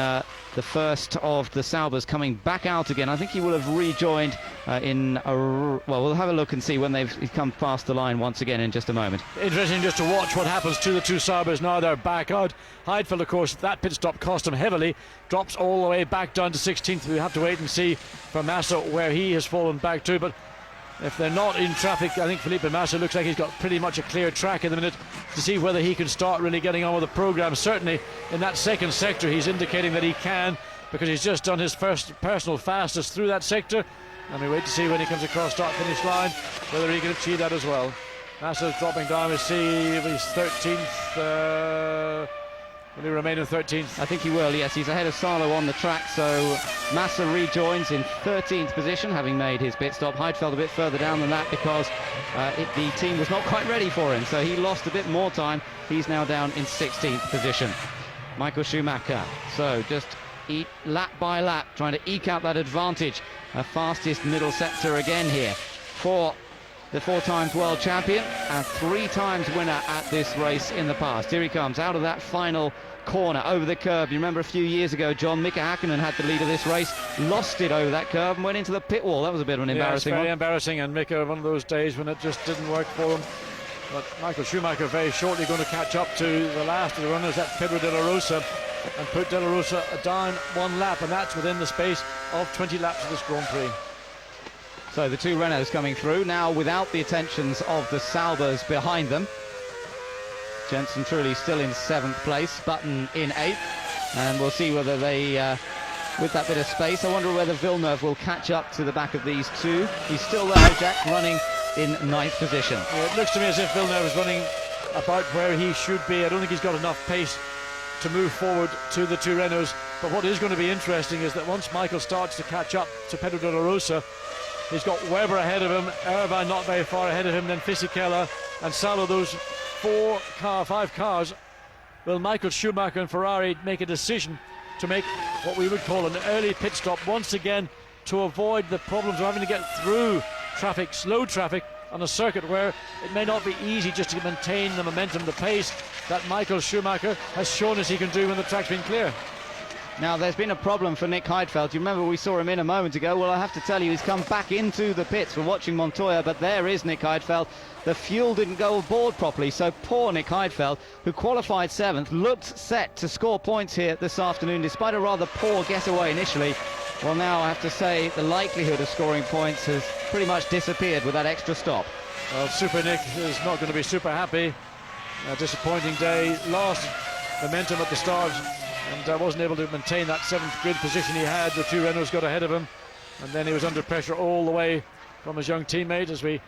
the first of the Saubers coming back out again. I think he will have rejoined well, we'll have a look and see when he's come past the line once again in just a moment. Interesting just to watch what happens to the two Saubers now they're back out. Heidfeld, of course, that pit stop cost him heavily, drops all the way back down to 16th. We have to wait and see for Massa where he has fallen back to, but if they're not in traffic, I think Felipe Massa looks like he's got pretty much a clear track in the minute to see whether he can start really getting on with the programme. Certainly in that second sector he's indicating that he can, because he's just done his first personal fastest through that sector, and we wait to see when he comes across start-finish line whether he can achieve that as well. Massa's dropping down, we see if he's 13th. Will he remain in 13th? I think he will, yes. He's ahead of Salo on the track, so Massa rejoins in 13th position, having made his pit stop. Heidfeld a bit further down than that because the team was not quite ready for him, so he lost a bit more time. He's now down in 16th position. Michael Schumacher, so just lap by lap, trying to eke out that advantage. A fastest middle sector again here for the 4 times world champion and 3 times winner at this race in the past. Here he comes out of that final corner over the curb. You remember a few years ago, John, Mika Hakkinen had the lead of this race, lost it over that curb and went into the pit wall. That was a bit of an embarrassing very one. Embarrassing, and Mika, one of those days when it just didn't work for him. But Michael Schumacher very shortly going to catch up to the last of the runners at Pedro de la Rosa and put de la Rosa down 1 lap, and that's within the space of 20 laps of this Grand Prix. So the 2 Renaults coming through now without the attentions of the Saubers behind them. Jensen Truly still in 7th place, Button in 8th, and we'll see whether they, with that bit of space, I wonder whether Villeneuve will catch up to the back of these 2. He's still there, Jack, running in 9th position. Yeah, it looks to me as if Villeneuve is running about where he should be. I don't think he's got enough pace to move forward to the 2 Renaults, but what is going to be interesting is that once Michael starts to catch up to Pedro de la Rosa, he's got Webber ahead of him, Irvine not very far ahead of him, then Fisichella and Salo, those 5 cars. Will Michael Schumacher and Ferrari make a decision to make what we would call an early pit stop once again to avoid the problems of having to get through traffic, slow traffic, on a circuit where it may not be easy just to maintain the momentum, the pace that Michael Schumacher has shown us he can do when the track's been clear. Now, there's been a problem for Nick Heidfeld. You remember we saw him in a moment ago. Well, I have to tell you, he's come back into the pits. We're watching Montoya, but there is Nick Heidfeld. The fuel didn't go aboard properly, so poor Nick Heidfeld, who qualified 7th, looked set to score points here this afternoon, despite a rather poor getaway initially. Well, now I have to say the likelihood of scoring points has pretty much disappeared with that extra stop. Well, Super Nick is not going to be super happy. A disappointing day, lost momentum at the start and wasn't able to maintain that 7th grid position he had. The 2 Renaults got ahead of him, and then he was under pressure all the way from his young teammate as we...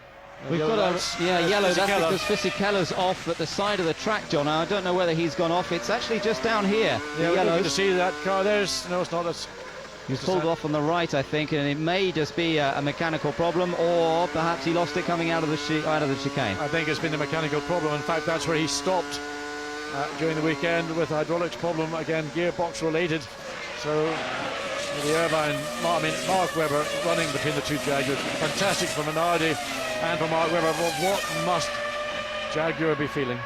We've got a yellow. That's because Fisichella's off at the side of the track, John. I don't know whether he's gone off. It's actually just down here. Yeah, we're looking to see that car. There's no, it's not. That's he's pulled off on the right, I think, and it may just be a mechanical problem, or perhaps he lost it coming out of the chicane. I think it's been a mechanical problem. In fact, that's where he stopped during the weekend with a hydraulics problem, again gearbox related. So the Irvine, Mark Webber running between the 2 Jaguars. Fantastic for Minardi and for Mark Webber. But what must Jaguar be feeling?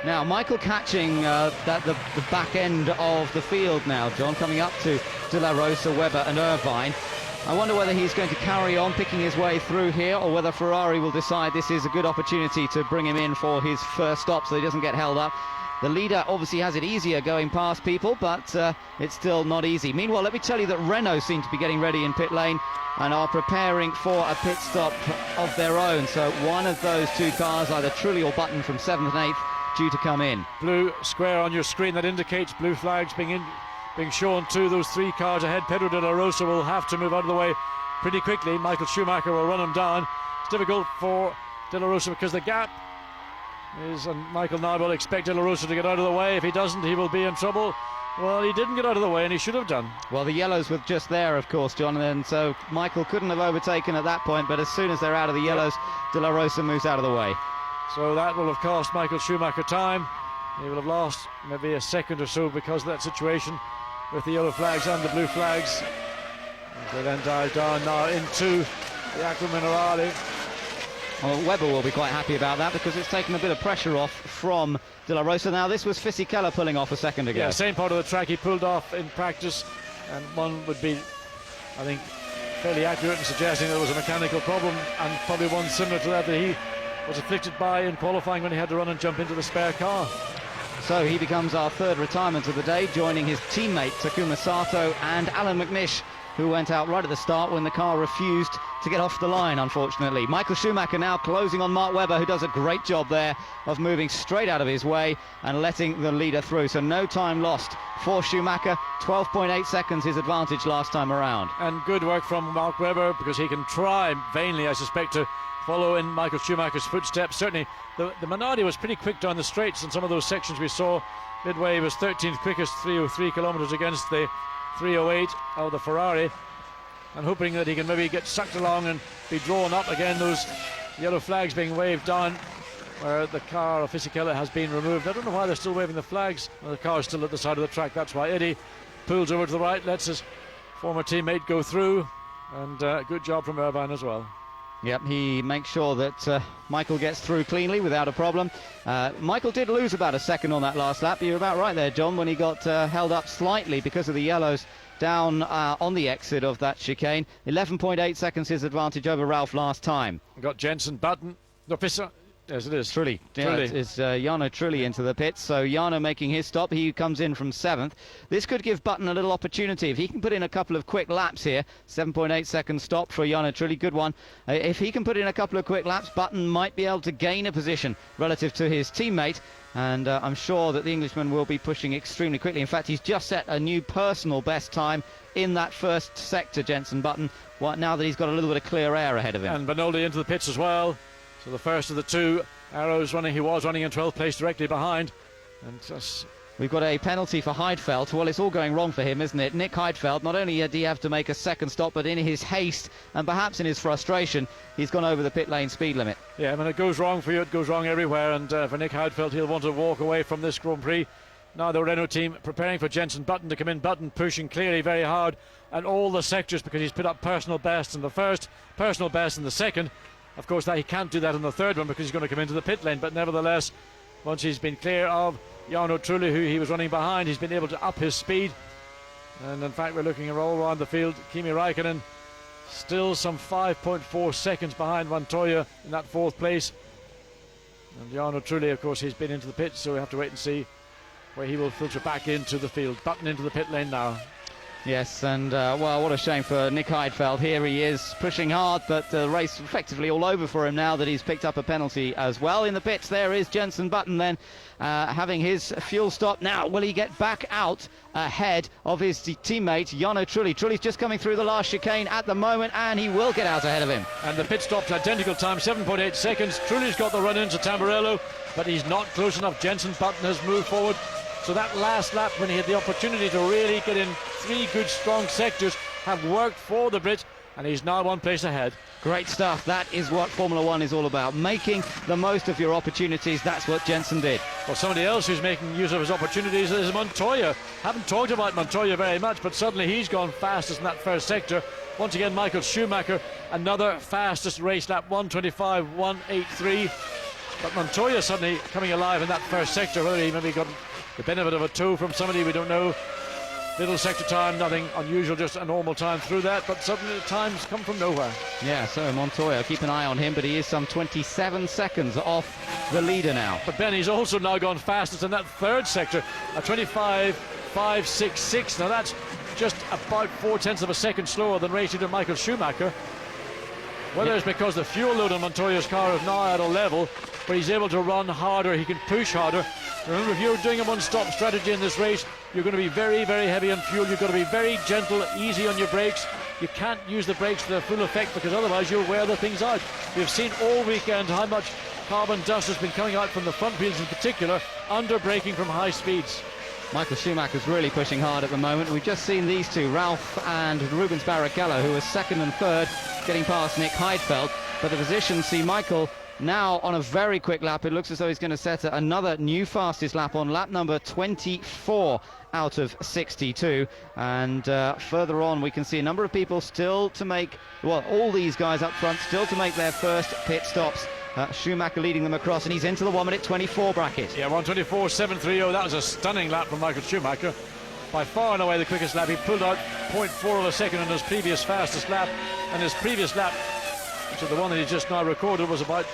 Now, Michael catching the back end of the field now, John, coming up to De La Rosa, Webber and Irvine. I wonder whether he's going to carry on picking his way through here, or whether Ferrari will decide this is a good opportunity to bring him in for his first stop so he doesn't get held up. The leader obviously has it easier going past people, but it's still not easy. Meanwhile, let me tell you that Renault seem to be getting ready in pit lane and are preparing for a pit stop of their own. So one of those 2 cars, either Trulli or Button from 7th and 8th, due to come in. Blue square on your screen that indicates blue flags being shown to those 3 cars ahead. Pedro de la Rosa will have to move out of the way pretty quickly. Michael Schumacher will run him down. It's difficult for de la Rosa because the gap is, and Michael now will expect de la Rosa to get out of the way. If he doesn't, he will be in trouble. Well, he didn't get out of the way, and he should have done. Well, the yellows were just there, of course, John, and so Michael couldn't have overtaken at that point, but as soon as they're out of the yellows, de la Rosa moves out of the way. So that will have cost Michael Schumacher time. He will have lost maybe a second or so because of that situation with the yellow flags and the blue flags. They then dive down now into the Acqua Minerale. Well, Webber will be quite happy about that because it's taken a bit of pressure off from De La Rosa. Now, this was Fisichella pulling off a second ago. Yeah, same part of the track he pulled off in practice, and one would be, I think, fairly accurate in suggesting there was a mechanical problem, and probably one similar to that he was afflicted by in qualifying when he had to run and jump into the spare car. So he becomes our 3rd retirement of the day, joining his teammate Takuma Sato and Alan McNish, who went out right at the start when the car refused to get off the line, unfortunately. Michael Schumacher now closing on Mark Webber, who does a great job there of moving straight out of his way and letting the leader through. So no time lost for Schumacher. 12.8 seconds his advantage last time around. And good work from Mark Webber, because he can try vainly, I suspect, to follow in Michael Schumacher's footsteps. Certainly the Minardi was pretty quick down the straights in some of those sections we saw. Midway was 13th quickest, 303 kilometres against the 308 of the Ferrari, and hoping that he can maybe get sucked along and be drawn up again. Those yellow flags being waved down where the car of Fisichella has been removed. I don't know why they're still waving the flags. Well, the car is still at the side of the track. That's why Eddie pulls over to the right, lets his former teammate go through, and good job from Irvine as well. Yep, he makes sure that Michael gets through cleanly without a problem. Michael did lose about a second on that last lap. You're about right there, John, when he got held up slightly because of the yellows down on the exit of that chicane. 11.8 seconds his advantage over Ralph last time. Got Jenson Button. No, Pisser. Yes, it is. Trulli. Yeah, it's Jarno Trulli into the pits. So Jarno making his stop. He comes in from 7th. This could give Button a little opportunity. If he can put in a couple of quick laps here, 7.8 second stop for Jarno Trulli, good one. If he can put in a couple of quick laps, Button might be able to gain a position relative to his teammate. And I'm sure that the Englishman will be pushing extremely quickly. In fact, he's just set a new personal best time in that first sector, Jenson Button, now that he's got a little bit of clear air ahead of him. And Benoldi into the pits as well. So the first of the two arrows running, he was running in 12th place directly behind. And we've got a penalty for Heidfeld. Well, it's all going wrong for him, isn't it? Nick Heidfeld, not only did he have to make a second stop, but in his haste and perhaps in his frustration, he's gone over the pit lane speed limit. Yeah, when it goes wrong for you, it goes wrong everywhere. And for Nick Heidfeld, he'll want to walk away from this Grand Prix. Now the Renault team preparing for Jenson Button to come in. Button pushing clearly very hard and all the sectors because he's put up personal bests in the first, personal best in the second. Of course, that he can't do that in the third one because he's going to come into the pit lane. But nevertheless, once he's been clear of Jarno Trulli, who he was running behind, he's been able to up his speed. And in fact, we're looking all around the field. Kimi Räikkönen still some 5.4 seconds behind Montoya in that 4th place. And Jarno Trulli, of course, he's been into the pit, so we have to wait and see where he will filter back into the field. Button into the pit lane now. Yes, and well, what a shame for Nick Heidfeld. Here he is pushing hard, but the race effectively all over for him now that he's picked up a penalty as well. In the pits there is Jenson Button then having his fuel stop. Now will he get back out ahead of his teammate Jarno Trulli? Trulli's just coming through the last chicane at the moment, and he will get out ahead of him. And the pit stop's identical time, 7.8 seconds. Trulli's got the run into Tamburello, but he's not close enough. Jenson Button has moved forward. So that last lap, when he had the opportunity to really get in 3 good strong sectors, have worked for the Brit, and he's now 1 place ahead. Great stuff. That is what Formula One is all about, making the most of your opportunities. That's what Jenson did. Well, somebody else who's making use of his opportunities is Montoya. Haven't talked about Montoya very much, but suddenly he's gone fastest in that first sector. Once again, Michael Schumacher, another fastest race lap, 1:25.183. But Montoya suddenly coming alive in that first sector, whether he maybe got the benefit of a tow from somebody, we don't know. Little sector time, nothing unusual, just a normal time through that, but suddenly the times come from nowhere. Yeah, so Montoya, keep an eye on him, but he is some 27 seconds off the leader now. But Ben, he's also now gone fastest in that third sector, a 25.566. Now that's just about 0.4 of a second slower than race leader Michael Schumacher. Whether it's because the fuel load on Montoya's car is now at a level where he's able to run harder, he can push harder. Remember, if you're doing a one-stop strategy in this race, you're going to be very, very heavy on fuel. You've got to be very gentle, easy on your brakes. You can't use the brakes to their full effect because otherwise you'll wear the things out. We've seen all weekend how much carbon dust has been coming out from the front wheels in particular, under braking from high speeds. Michael Schumacher's really pushing hard at the moment. We've just seen these two, Ralph and Rubens Barrichello, who are 2nd and 3rd, getting past Nick Heidfeld. But the positions see Michael now on a very quick lap. It looks as though he's going to set another new fastest lap on lap number 24 out of 62. And further on, we can see a number of people still to make, well, all these guys up front still to make their first pit stops. Schumacher leading them across, and he's into the 1:24 bracket. Yeah, 1:24.730. That was a stunning lap from Michael Schumacher. By far and away the quickest lap. He pulled out 0.4 of a second on his previous fastest lap, and his previous lap, so the one that he just now recorded, was about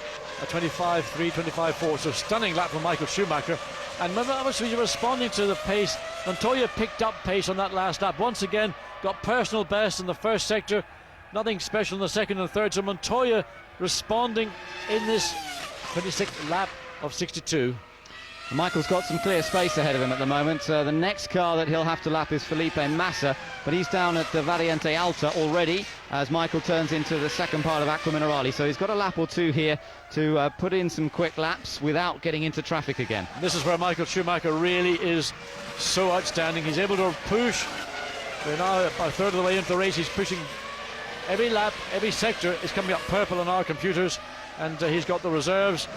a 25.3, 25.4. So stunning lap from Michael Schumacher. And remember, obviously you're responding to the pace. Montoya picked up pace on that last lap. Once again, got personal best in the first sector. Nothing special in the second and third. So Montoya responding in this 26th lap of 62. Michael's got some clear space ahead of him at the moment. The next car that he'll have to lap is Felipe Massa, but he's down at the Variante Alta already as Michael turns into the second part of Aqua Minerale. So he's got a lap or two here to put in some quick laps without getting into traffic again. This is where Michael Schumacher really is so outstanding. He's able to push. We're now about a third of the way into the race. He's pushing every lap, every sector is coming up purple on our computers, and he's got the reserves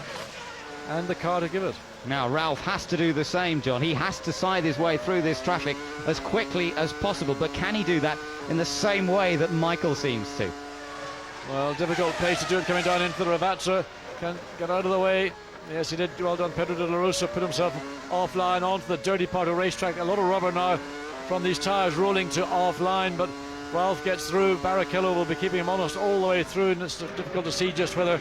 and the car to give it. Now Ralph has to do the same, John. He has to scythe his way through this traffic as quickly as possible, but can he do that in the same way that Michael seems to? Well, difficult place to do it coming down into the Ravazza. Can get out of the way. Yes, he did. Well done. Pedro de la Rosa put himself offline onto the dirty part of the racetrack. A lot of rubber now from these tyres rolling to offline, but Ralph gets through. Barrichello will be keeping him honest all the way through, and it's difficult to see just whether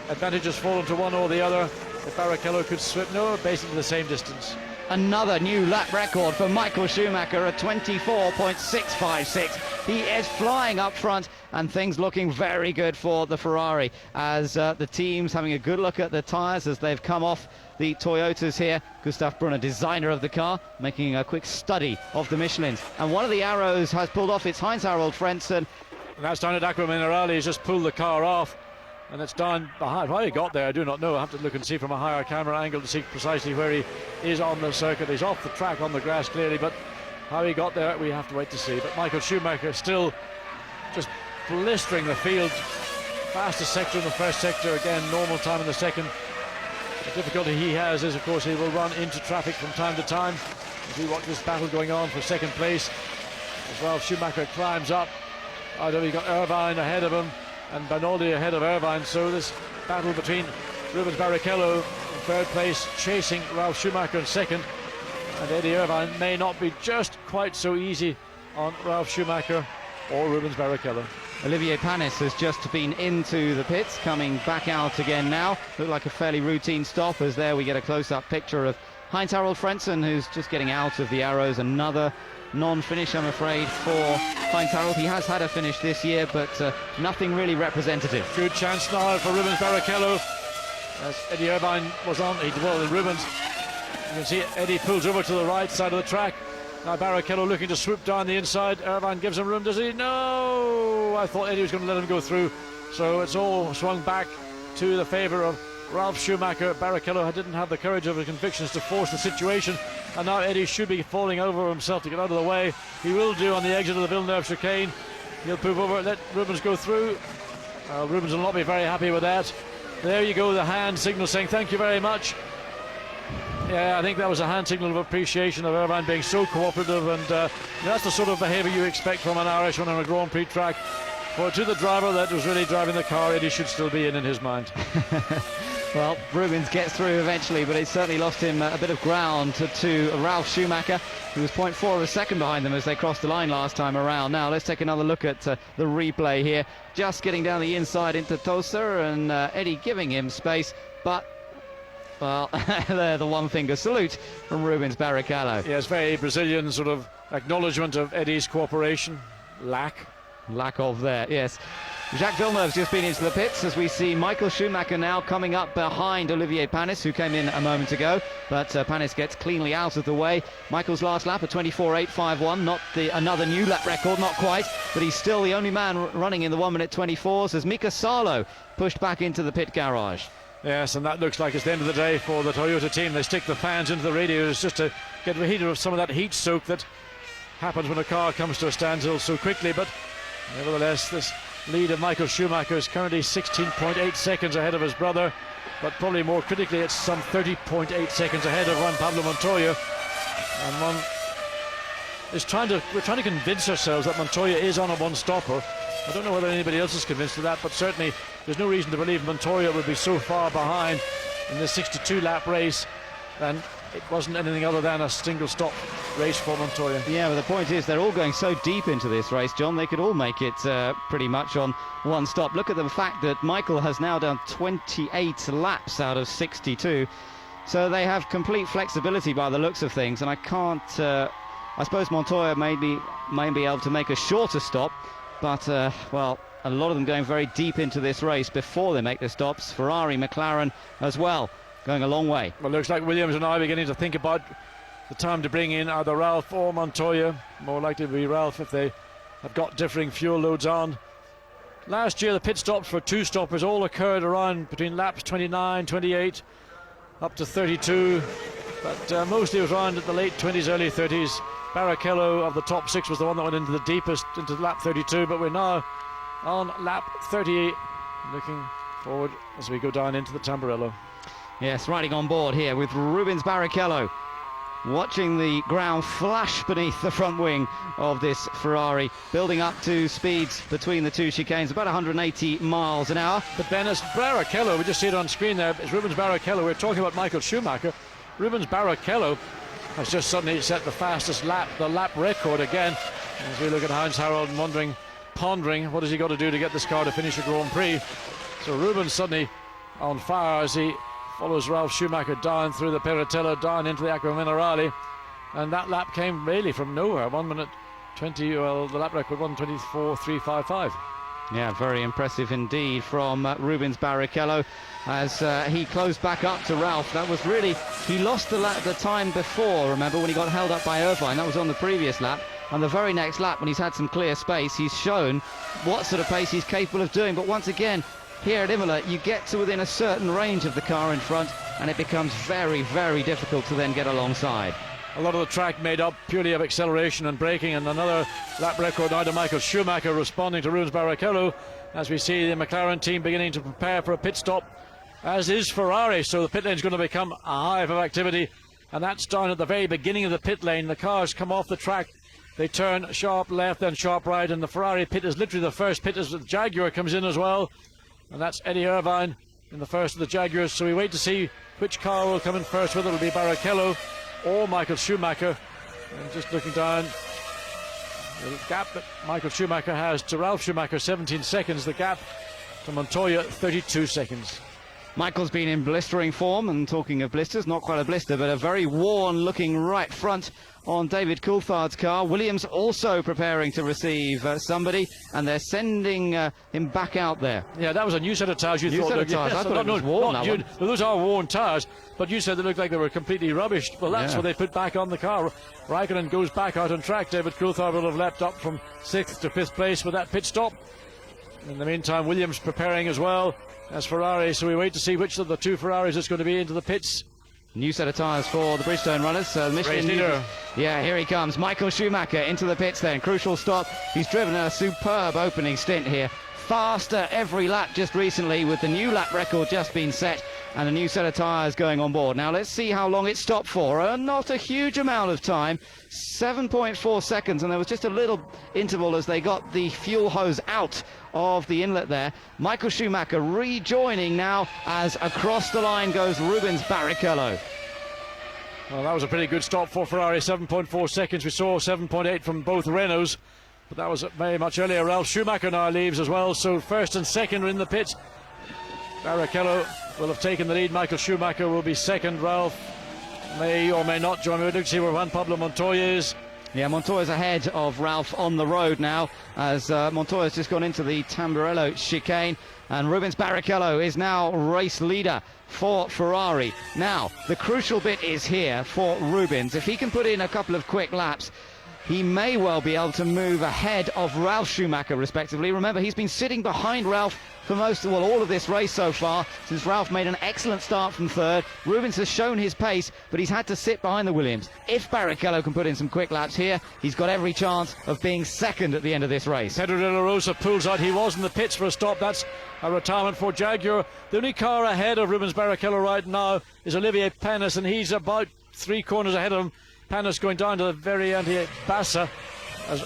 advantages fall into one or the other. If Barrichello could swip, no, basically the same distance. Another new lap record for Michael Schumacher at 24.656. He is flying up front, and things looking very good for the Ferrari as the team's having a good look at the tyres as they've come off the Toyotas here. Gustav Brunner, designer of the car, making a quick study of the Michelins. And one of the arrows has pulled off. It's Heinz-Harald Frentzen. And that's down at Acqua Minerale. He's just pulled the car off. And it's down behind. How he got there, I do not know. I have to look and see from a higher camera angle to see precisely where he is on the circuit. He's off the track on the grass clearly, but how he got there, we have to wait to see. But Michael Schumacher still just blistering the field. Fastest sector in the first sector, again, normal time in the second. The difficulty he has is, of course, he will run into traffic from time to time. As we watch this battle going on for second place, as Ralf Schumacher climbs up. I don't know, he got Irvine ahead of him, and Bernaldi ahead of Irvine, so this battle between Rubens Barrichello in third place chasing Ralf Schumacher in second, and Eddie Irvine may not be just quite so easy on Ralf Schumacher or Rubens Barrichello. Olivier Panis has just been into the pits, coming back out again now. Looked like a fairly routine stop, as there we get a close-up picture of Heinz-Harald Frentzen, who's just getting out of the arrows. Another non-finish, I'm afraid, for Heinz-Harald. He has had a finish this year, but nothing really representative. Good chance now for Rubens Barrichello, as Eddie Irvine was on. Rubens, you can see Eddie pulls over to the right side of the track. Now Barrichello looking to swoop down the inside. Irvine gives him room, does he? No! I thought Eddie was going to let him go through, so it's all swung back to the favour of Ralf Schumacher. Barrichello didn't have the courage of his convictions to force the situation, and now Eddie should be falling over himself to get out of the way. He will do on the exit of the Villeneuve chicane. He'll move over, let Rubens go through. Rubens will not be very happy with that. There you go, the hand signal saying thank you very much. Yeah, I think that was a hand signal of appreciation of Irvine being so cooperative, and that's the sort of behaviour you expect from an Irishman on a Grand Prix track. But to the driver that was really driving the car, Eddie should still be in his mind. Well, Rubens gets through eventually, but it certainly lost him a bit of ground to Ralf Schumacher, who was 0.4 of a second behind them as they crossed the line last time around. Now let's take another look at the replay here. Just getting down the inside into Tosa, and Eddie giving him space, but well, the one-finger salute from Rubens Barrichello. Yes, very Brazilian sort of acknowledgement of Eddie's cooperation. Lack of there, yes. Jacques Villeneuve's just been into the pits as we see Michael Schumacher now coming up behind Olivier Panis, who came in a moment ago, but Panis gets cleanly out of the way. Michael's last lap at 24.851, not another new lap record, not quite, but he's still the only man running in the 1 minute 24s as Mika Salo pushed back into the pit garage. Yes, and that looks like it's the end of the day for the Toyota team. They stick the fans into the radiators just to get rid of some of that heat soak that happens when a car comes to a standstill so quickly. But nevertheless, this lead of Michael Schumacher is currently 16.8 seconds ahead of his brother, but probably more critically it's some 30.8 seconds ahead of Juan Pablo Montoya. And we're trying to convince ourselves that Montoya is on a one-stopper. I don't know whether anybody else is convinced of that, but certainly there's no reason to believe Montoya would be so far behind in this 62-lap race, and it wasn't anything other than a single-stop race for Montoya. Yeah, but the point is they're all going so deep into this race, John, they could all make it pretty much on one stop. Look at the fact that Michael has now done 28 laps out of 62, so they have complete flexibility by the looks of things, and I suppose Montoya may be able to make a shorter stop, but well, a lot of them going very deep into this race before they make the stops. Ferrari, McLaren as well, going a long way. Well, looks like Williams and I are beginning to think about the time to bring in either Ralph or Montoya. More likely to be Ralph if they have got differing fuel loads on. Last year the pit stops for two stoppers all occurred around between laps 29, 28 up to 32, but mostly it was around at the late 20s, early 30s. Barrichello of the top six was the one that went into the deepest, into lap 32, but we're now on lap 38, looking forward as we go down into the Tamburello. Yes, riding on board here with Rubens Barrichello. watching the ground flash beneath the front wing of this Ferrari, building up to speeds between the two chicanes, about 180 miles an hour. But Ben, it's Barrichello, we just see it on screen there, it's Rubens Barrichello. We're talking about Michael Schumacher. Rubens Barrichello has just suddenly set the fastest lap, the lap record again. As we look at Heinz Harald pondering what has he got to do to get this car to finish a Grand Prix. So Rubens suddenly on fire as he follows Ralf Schumacher down through the Peritello, down into the Acqua Minerale, and that lap came really from nowhere. 1 minute 20, well, the lap record 1:24.355. Yeah, very impressive indeed from Rubens Barrichello as he closed back up to Ralf. That was really, he lost the lap the time before, remember, when he got held up by Irvine. That was on the previous lap. On the very next lap, when he's had some clear space, he's shown what sort of pace he's capable of doing. But once again, here at Imola, you get to within a certain range of the car in front, and it becomes very, very difficult to then get alongside. A lot of the track made up purely of acceleration and braking, and another lap record now to Michael Schumacher, responding to Rubens Barrichello as we see the McLaren team beginning to prepare for a pit stop, as is Ferrari. So the pit lane is going to become a hive of activity, and that's down at the very beginning of the pit lane. The cars come off the track, they turn sharp left and sharp right, and the Ferrari pit is literally the first pit as the Jaguar comes in as well, and that's Eddie Irvine in the first of the Jaguars. So we wait to see which car will come in first, whether it'll be Barrichello or Michael Schumacher. And just looking down, the gap that Michael Schumacher has to Ralf Schumacher, 17 seconds. The gap to Montoya, 32 seconds. Michael's been in blistering form, and talking of blisters, not quite a blister, but a very worn looking right front on David Coulthard's car. Williams also preparing to receive somebody, and they're sending him back out there. Yeah, that was a new set of tyres. New set of tyres. I thought it was worn. Those are worn tyres, but you said they looked like they were completely rubbish. Well, that's what they put back on the car. Raikkonen goes back out on track. David Coulthard will have leapt up from 6th to 5th place with that pit stop. In the meantime, Williams preparing as well as Ferrari, so we wait to see which of the two Ferraris is going to be into the pits. New set of tyres for the Bridgestone runners. Race leader. Yeah, here he comes. Michael Schumacher into the pits then. Crucial stop. He's driven a superb opening stint here. Faster every lap just recently, with the new lap record just been set and a new set of tyres going on board. Now let's see how long it stopped for. Not a huge amount of time, 7.4 seconds, and there was just a little interval as they got the fuel hose out of the inlet there. Michael Schumacher rejoining now as across the line goes Rubens Barrichello. Well, that was a pretty good stop for Ferrari, 7.4 seconds. We saw 7.8 from both Renaults, but that was very much earlier. Ralf Schumacher now leaves as well, so first and second are in the pits. Barrichello will have taken the lead. Michael Schumacher will be second. Ralf may or may not join me. We'll look to see where Juan Pablo Montoya is. Yeah, Montoya's ahead of Ralf on the road now, as Montoya's just gone into the Tamburello chicane, and Rubens Barrichello is now race leader for Ferrari. Now, the crucial bit is here for Rubens. If he can put in a couple of quick laps, he may well be able to move ahead of Ralf Schumacher, respectively. Remember, he's been sitting behind Ralf for all of this race so far, since Ralf made an excellent start from third. Rubens has shown his pace, but he's had to sit behind the Williams. If Barrichello can put in some quick laps here, he's got every chance of being second at the end of this race. Pedro de la Rosa pulls out. He was in the pits for a stop. That's a retirement for Jaguar. The only car ahead of Rubens Barrichello right now is Olivier Panis, and he's about 3 corners ahead of him. Panis going down to the very end here, Bassa, as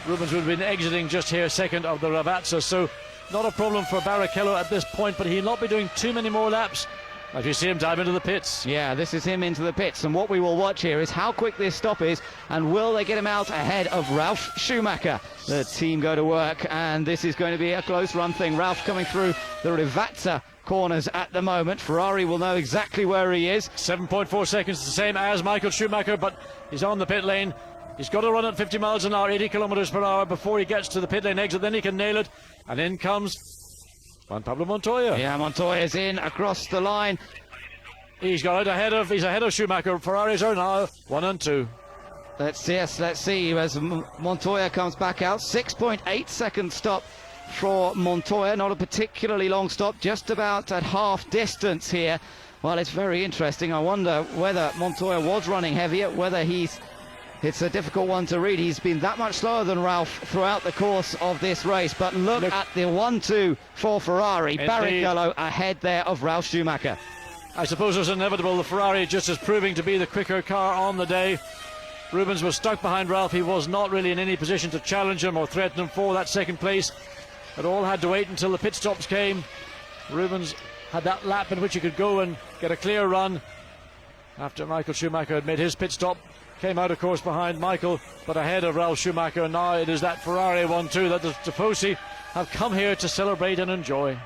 Rubens would have been exiting just here second of the Ravazza. So not a problem for Barrichello at this point, but he'll not be doing too many more laps as you see him dive into the pits. Yeah, this is him into the pits, and what we will watch here is how quick this stop is, and will they get him out ahead of Ralf Schumacher. The team go to work, and this is going to be a close run thing. Ralf coming through the Ravazza corners at the moment. Ferrari will know exactly where he is. 7.4 seconds, the same as Michael Schumacher, but he's on the pit lane. He's got to run at 50 miles an hour, 80 kilometers per hour before he gets to the pit lane exit. Then he can nail it. And in comes Juan Pablo Montoya. Yeah, Montoya's in across the line. He's ahead of Schumacher. Ferraris are now 1 and 2. Let's see as Montoya comes back out. 6.8 second stop for Montoya. Not a particularly long stop, just about at half distance here. Well, it's very interesting. I wonder whether Montoya was running heavier, whether it's a difficult one to read. He's been that much slower than Ralf throughout the course of this race. But look at the 1-2 for Ferrari. Barrichello ahead there of Ralf Schumacher. I suppose it was inevitable. The Ferrari just is proving to be the quicker car on the day. Rubens was stuck behind Ralph. He was not really in any position to challenge him or threaten him for that second place. It all had to wait until the pit stops came. Rubens had that lap in which he could go and get a clear run after Michael Schumacher had made his pit stop. Came out, of course, behind Michael, but ahead of Ralph Schumacher. And now it is that Ferrari 1-2 that the Tifosi have come here to celebrate and enjoy.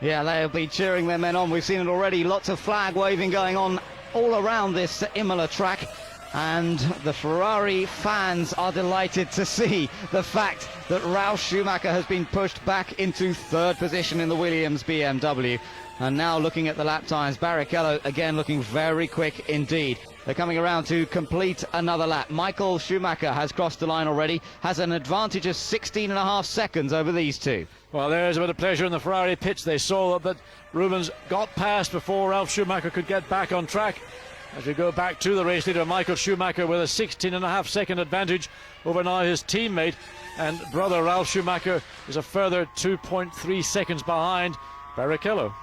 Yeah, they'll be cheering their men on. We've seen it already. Lots of flag waving going on all around this Imola track. And the Ferrari fans are delighted to see the fact that Ralf Schumacher has been pushed back into third position in the Williams BMW. And now looking at the lap times, Barrichello again looking very quick indeed. They're coming around to complete another lap. Michael Schumacher has crossed the line already, has an advantage of 16.5 seconds over these two. Well, there's a bit of pleasure in the Ferrari pits. They saw that Rubens got past before Ralf Schumacher could get back on track. As we go back to the race leader, Michael Schumacher, with a 16.5 second advantage over now his teammate, and brother Ralf Schumacher is a further 2.3 seconds behind Barrichello.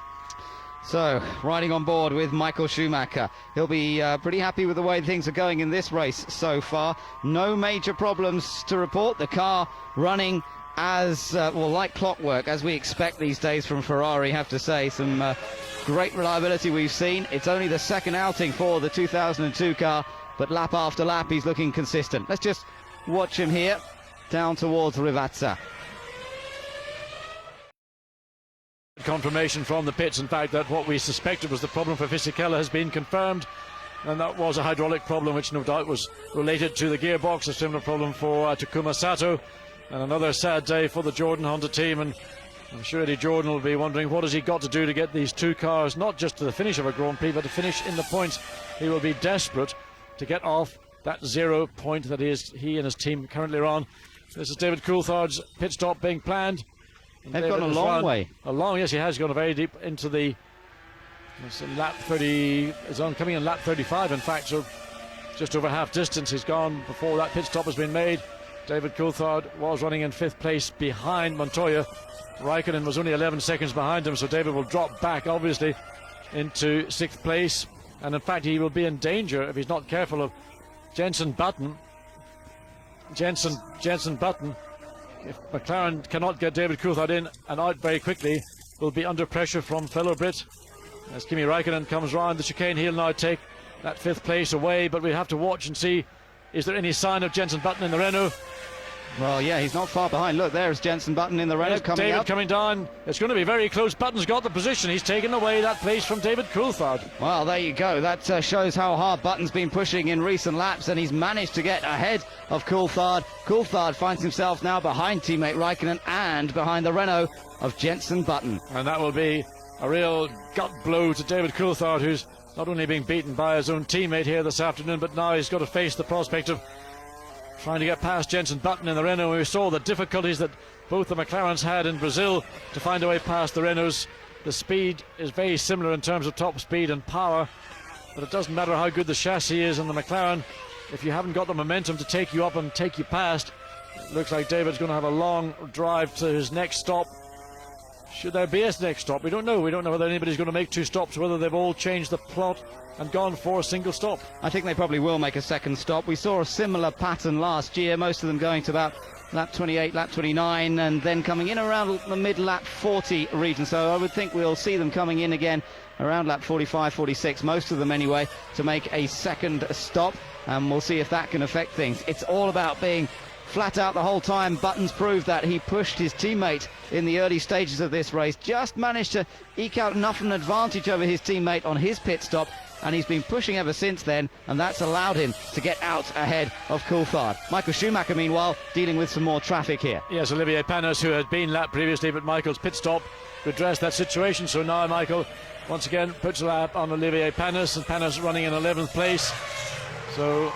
So, riding on board with Michael Schumacher. He'll be pretty happy with the way things are going in this race so far. No major problems to report. The car running as, like clockwork, as we expect these days from Ferrari, have to say. Some great reliability we've seen. It's only the second outing for the 2002 car, but lap after lap he's looking consistent. Let's just watch him here, down towards Rivazza. Confirmation from the pits, in fact, that what we suspected was the problem for Fisichella has been confirmed, and that was a hydraulic problem which no doubt was related to the gearbox. A similar problem for Takuma Sato, and another sad day for the Jordan Honda team. And I'm sure Eddie Jordan will be wondering what has he got to do to get these two cars not just to the finish of a Grand Prix, but to finish in the points. He will be desperate to get off that 0 point that he and his team currently are on. This is David Coulthard's pit stop being planned. They've gone a long way. Yes, he has gone very deep into the lap 30. Is on coming in lap 35, in fact, so just over half distance he's gone before that pit stop has been made. David Coulthard was running in 5th place behind Montoya. Raikkonen was only 11 seconds behind him, so David will drop back, obviously, into 6th place. And in fact, he will be in danger if he's not careful of Jenson Button. Jenson Button, if McLaren cannot get David Coulthard in and out very quickly, will be under pressure from fellow Brit. As Kimi Raikkonen comes round the chicane, he'll now take that 5th place away, but we have to watch and see, is there any sign of Jenson Button in the Renault? Well, yeah, he's not far behind. Look, there's Jenson Button in the Renault coming David up. coming down. It's going to be very close. Button's got the position. He's taken away that place from David Coulthard. Well, there you go. That shows how hard Button's been pushing in recent laps, and he's managed to get ahead of Coulthard. Coulthard finds himself now behind teammate Raikkonen and behind the Renault of Jenson Button. And that will be a real gut blow to David Coulthard, who's not only being beaten by his own teammate here this afternoon, but now he's got to face the prospect of trying to get past Jenson Button in the Renault. We saw the difficulties that both the McLarens had in Brazil to find a way past the Renaults. The speed is very similar in terms of top speed and power, but it doesn't matter how good the chassis is in the McLaren. If you haven't got the momentum to take you up and take you past, it looks like David's going to have a long drive to his next stop. Should there be a next stop? We don't know. We don't know whether anybody's going to make 2 stops, whether they've all changed the plot and gone for a single stop. I think they probably will make a second stop. We saw a similar pattern last year, most of them going to about lap 28, lap 29, and then coming in around the mid-lap 40 region. So I would think we'll see them coming in again around lap 45, 46, most of them anyway, to make a second stop, and we'll see if that can affect things. It's all about being flat out the whole time. Button's proved that. He pushed his teammate in the early stages of this race, just managed to eke out enough of an advantage over his teammate on his pit stop, and he's been pushing ever since then, and that's allowed him to get out ahead of Coulthard. Michael Schumacher, meanwhile, dealing with some more traffic here. Yes, Olivier Panis, who had been lapped previously, but Michael's pit stop redressed that situation, so now Michael once again puts a lap on Olivier Panis, and Panis running in 11th place. So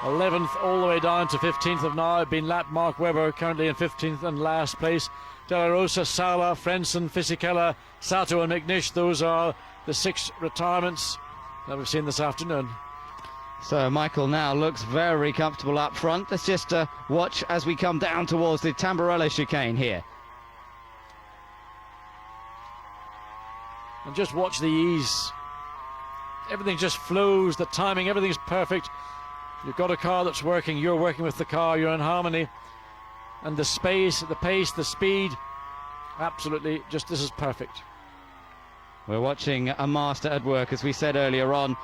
11th all the way down to 15th of now been lapped. Mark Webber currently in 15th and last place. De La Rosa, Sala, Frentzen, Fisichella, Sato and McNish, those are the 6 retirements that we've seen this afternoon. So Michael now looks very comfortable up front. Let's just watch as we come down towards the Tamburello chicane here. And just watch the ease everything just flows, the timing, everything's perfect. You've got a car that's working, you're working with the car, you're in harmony. And the space, the pace, the speed, absolutely, just this is perfect. We're watching a master at work, as we said earlier on.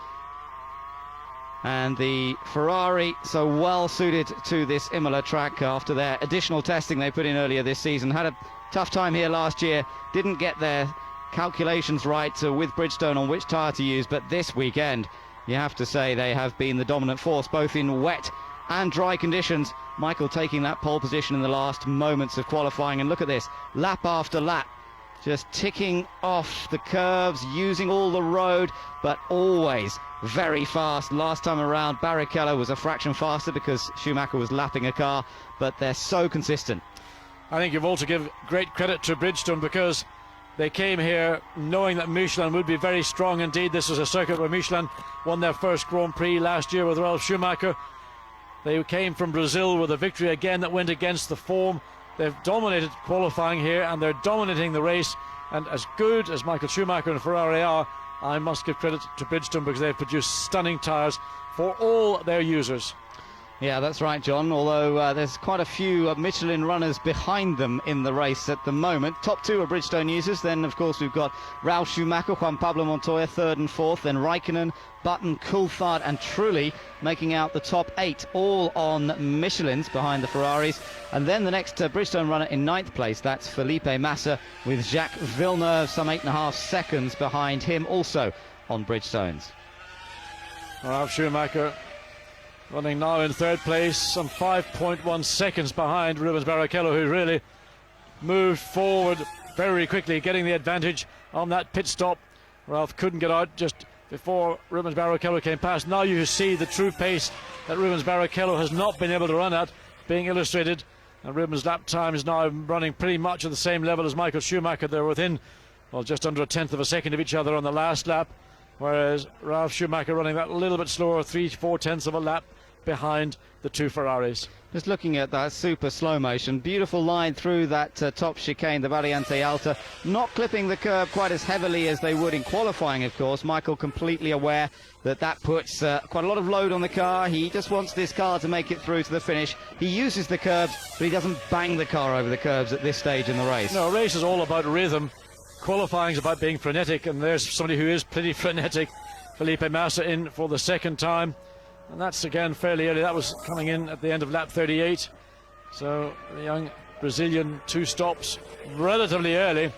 And the Ferrari, so well suited to this Imola track after their additional testing they put in earlier this season. Had a tough time here last year, didn't get their calculations right with Bridgestone on which tyre to use, but this weekend you have to say they have been the dominant force both in wet and dry conditions. Michael taking that pole position in the last moments of qualifying, and look at this, lap after lap, just ticking off the curves, using all the road, but always very fast. Last time around Barrichello was a fraction faster because Schumacher was lapping a car, but they're so consistent. I think you've also give great credit to Bridgestone, because they came here knowing that Michelin would be very strong indeed. This is a circuit where Michelin won their first Grand Prix last year with Ralf Schumacher. They came from Brazil with a victory again that went against the form. They've dominated qualifying here and they're dominating the race. And as good as Michael Schumacher and Ferrari are, I must give credit to Bridgestone, because they've produced stunning tyres for all their users. Yeah, that's right, John, although there's quite a few Michelin runners behind them in the race at the moment. Top two are Bridgestone users, then of course we've got Ralf Schumacher, Juan Pablo Montoya third and fourth, then Raikkonen, Button, Coulthard and Trulli making out the top 8, all on Michelins behind the Ferraris. And then the next Bridgestone runner in 9th place, that's Felipe Massa, with Jacques Villeneuve some 8.5 seconds behind him, also on Bridgestones. Ralf Schumacher running now in 3rd place, some 5.1 seconds behind Rubens Barrichello, who really moved forward very quickly, getting the advantage on that pit stop. Ralph couldn't get out just before Rubens Barrichello came past. Now you see the true pace that Rubens Barrichello has not been able to run at being illustrated, and Rubens' lap time is now running pretty much at the same level as Michael Schumacher. They're within, well, just under 1/10 of a second of each other on the last lap, whereas Ralf Schumacher running that little bit slower, 3/4 of a lap behind the two Ferraris. Just looking at that super slow motion, beautiful line through that top chicane, the Variante Alta, not clipping the curb quite as heavily as they would in qualifying, of course. Michael completely aware that that puts quite a lot of load on the car. He just wants this car to make it through to the finish. He uses the curbs, but he doesn't bang the car over the curbs at this stage in the race. No, a race is all about rhythm. Qualifying is about being frenetic, and there's somebody who is pretty frenetic. Felipe Massa in for the second time. And that's again fairly early. That was coming in at the end of lap 38. So the young Brazilian 2 stops relatively early.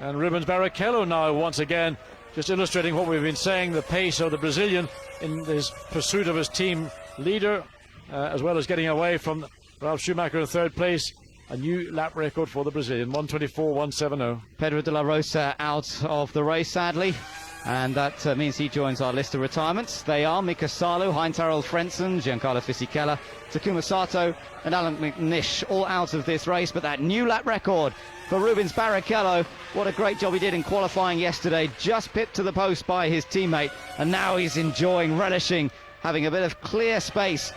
And Rubens Barrichello now once again just illustrating what we've been saying, the pace of the Brazilian in his pursuit of his team leader, as well as getting away from Ralf Schumacher in 3rd place. A new lap record for the Brazilian, 1:24.170. Pedro de la Rosa out of the race, sadly. And that means he joins our list of retirements. They are Mika Salo, Heinz-Harald Frentzen, Giancarlo Fisichella, Takuma Sato and Alan McNish, all out of this race. But that new lap record for Rubens Barrichello, what a great job he did in qualifying yesterday, just pipped to the post by his teammate, and now he's enjoying, relishing, having a bit of clear space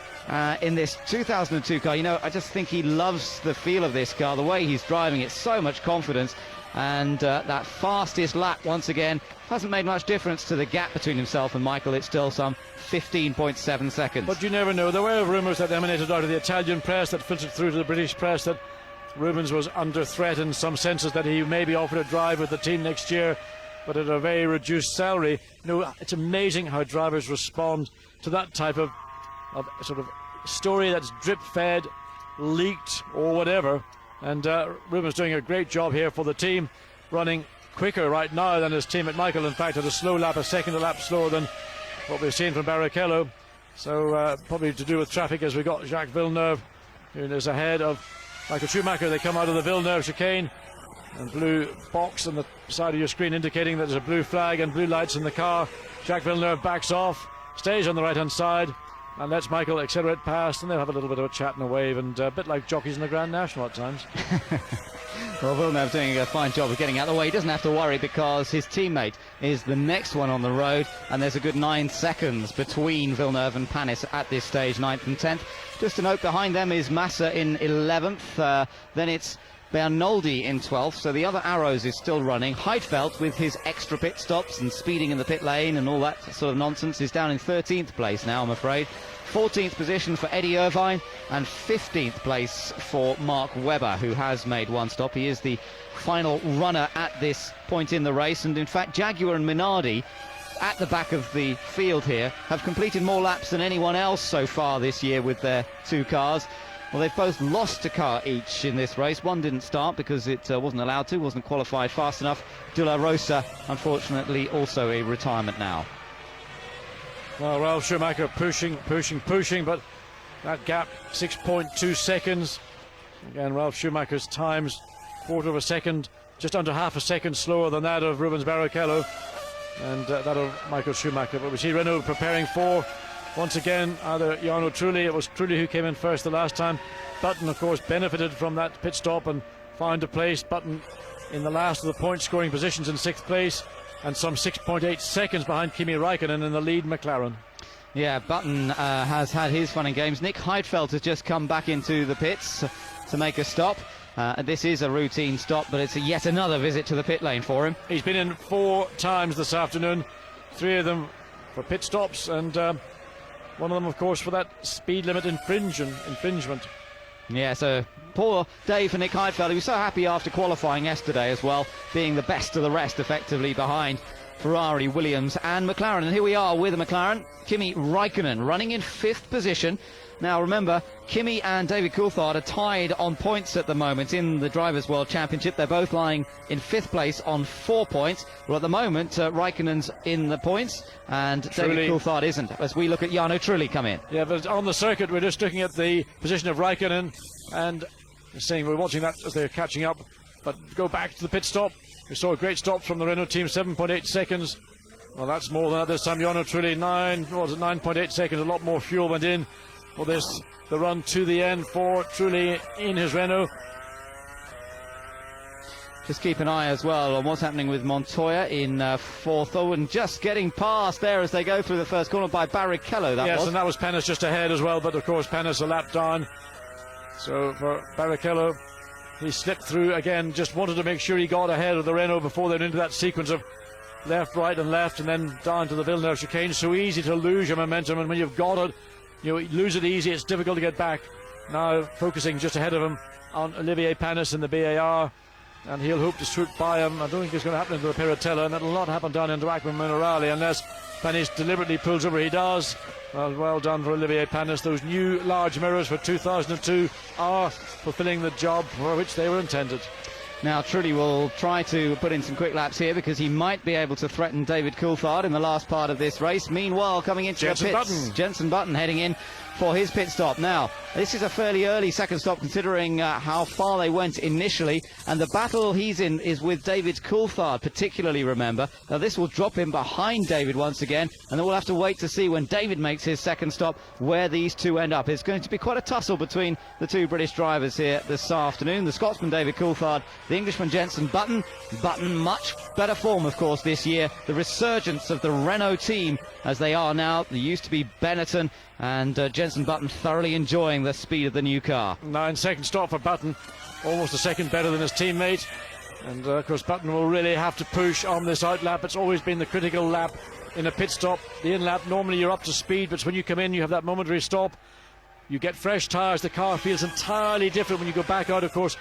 in this 2002 car. You know, I just think he loves the feel of this car, the way he's driving it, so much confidence. And that fastest lap once again hasn't made much difference to the gap between himself and Michael. It's still some 15.7 seconds. But you never know. There were rumours that emanated out of the Italian press that filtered through to the British press that Rubens was under threat in some senses, that he may be offered a drive with the team next year, but at a very reduced salary. You know, it's amazing how drivers respond to that type of sort of story that's drip-fed, leaked or whatever. And Rubens doing a great job here for the team, running quicker right now than his teammate Michael. In fact, at a slow lap, a second a lap slower than what we've seen from Barrichello. So probably to do with traffic, as we got Jacques Villeneuve, who is ahead of Michael Schumacher. They come out of the Villeneuve chicane, and blue box on the side of your screen indicating that there's a blue flag and blue lights in the car. Jacques Villeneuve backs off, stays on the right hand side, and lets Michael accelerate past, and they'll have a little bit of a chat and a wave, and a bit like jockeys in the Grand National at times. Well, Villeneuve doing a fine job of getting out of the way. He doesn't have to worry because his teammate is the next one on the road, and there's a good 9 seconds between Villeneuve and Panis at this stage, 9th and 10th. Just a note, behind them is Massa in 11th. Then it's Bernoldi in 12th, so the other Arrows is still running. Heidfeld, with his extra pit stops and speeding in the pit lane and all that sort of nonsense, is down in 13th place now, I'm afraid. 14th position for Eddie Irvine, and 15th place for Mark Webber, who has made one stop. He is the final runner at this point in the race, and in fact Jaguar and Minardi at the back of the field here have completed more laps than anyone else so far this year with their two cars. Well, they've both lost a car each in this race. One didn't start because it wasn't allowed to, wasn't qualified fast enough. De La Rosa, unfortunately, also a retirement now. Well, Ralf Schumacher pushing, but that gap 6.2 seconds. Again, Ralf Schumacher's times quarter of a second, just under half a second slower than that of Rubens Barrichello and that of Michael Schumacher. But we see Renault preparing for, once again, either Jarno Trulli. It was Trulli who came in first the last time. Button, of course, benefited from that pit stop and found a place. Button in the last of the point scoring positions in 6th place, and some 6.8 seconds behind Kimi Raikkonen in the lead McLaren. Yeah, Button has had his fun and games. Nick Heidfeld has just come back into the pits to make a stop. This is a routine stop, but it's yet another visit to the pit lane for him. He's been in 4 times this afternoon, 3 of them for pit stops, and one of them, of course, for that speed limit infringement. Yeah, so poor day for Nick Heidfeld. He was so happy after qualifying yesterday as well, being the best of the rest effectively behind Ferrari, Williams and McLaren. And here we are with McLaren. Kimi Raikkonen running in 5th position. Now remember, Kimi and David Coulthard are tied on points at the moment in the Drivers' World Championship. They're both lying in 5th place on 4 points. Well, at the moment, Raikkonen's in the points and David Coulthard isn't, as we look at Jarno Trulli come in. Yeah, but on the circuit, we're just looking at the position of Raikkonen and saying we're watching that as they're catching up. But go back to the pit stop. We saw a great stop from the Renault team, 7.8 seconds. Well, that's more than that this time. Jarno Trulli, 9.8 seconds. A lot more fuel went in. Well, there's the run to the end for Trulli in his Renault. Just keep an eye as well on what's happening with Montoya in 4th. Oh, and just getting past there as they go through the first corner by Barrichello. Yes, and that was Penis just ahead as well, but of course Penis a lap down. So for Barrichello, he slipped through again, just wanted to make sure he got ahead of the Renault before they went into that sequence of left, right and left, and then down to the Villeneuve chicane. So easy to lose your momentum, and when you've got it, you lose it easy, it's difficult to get back. Now focusing just ahead of him on Olivier Panis in the BAR, and he'll hope to swoop by him. I don't think it's going to happen into the Piratella, and it'll not happen down into Aqua Minerale unless Panis deliberately pulls over. He does. Well done for Olivier Panis. Those new large mirrors for 2002 are fulfilling the job for which they were intended. Now Trulli will try to put in some quick laps here because he might be able to threaten David Coulthard in the last part of this race. Meanwhile, coming into the pits, Jenson Button heading in for his pit stop. Now, this is a fairly early second stop considering how far they went initially, and the battle he's in is with David Coulthard particularly, remember. Now this will drop him behind David once again, and then we'll have to wait to see when David makes his second stop where these two end up. It's going to be quite a tussle between the two British drivers here this afternoon. The Scotsman David Coulthard, the Englishman Jenson Button. Button much better form, of course, this year. The resurgence of the Renault team as they are now. They used to be Benetton, and Jenson Button thoroughly enjoying the speed of the new car. 9-second stop for Button, almost a second better than his teammate. And of course Button will really have to push on this out lap. It's always been the critical lap in a pit stop. The in lap, normally you're up to speed, but when you come in you have that momentary stop. You get fresh tyres, the car feels entirely different when you go back out. Of course,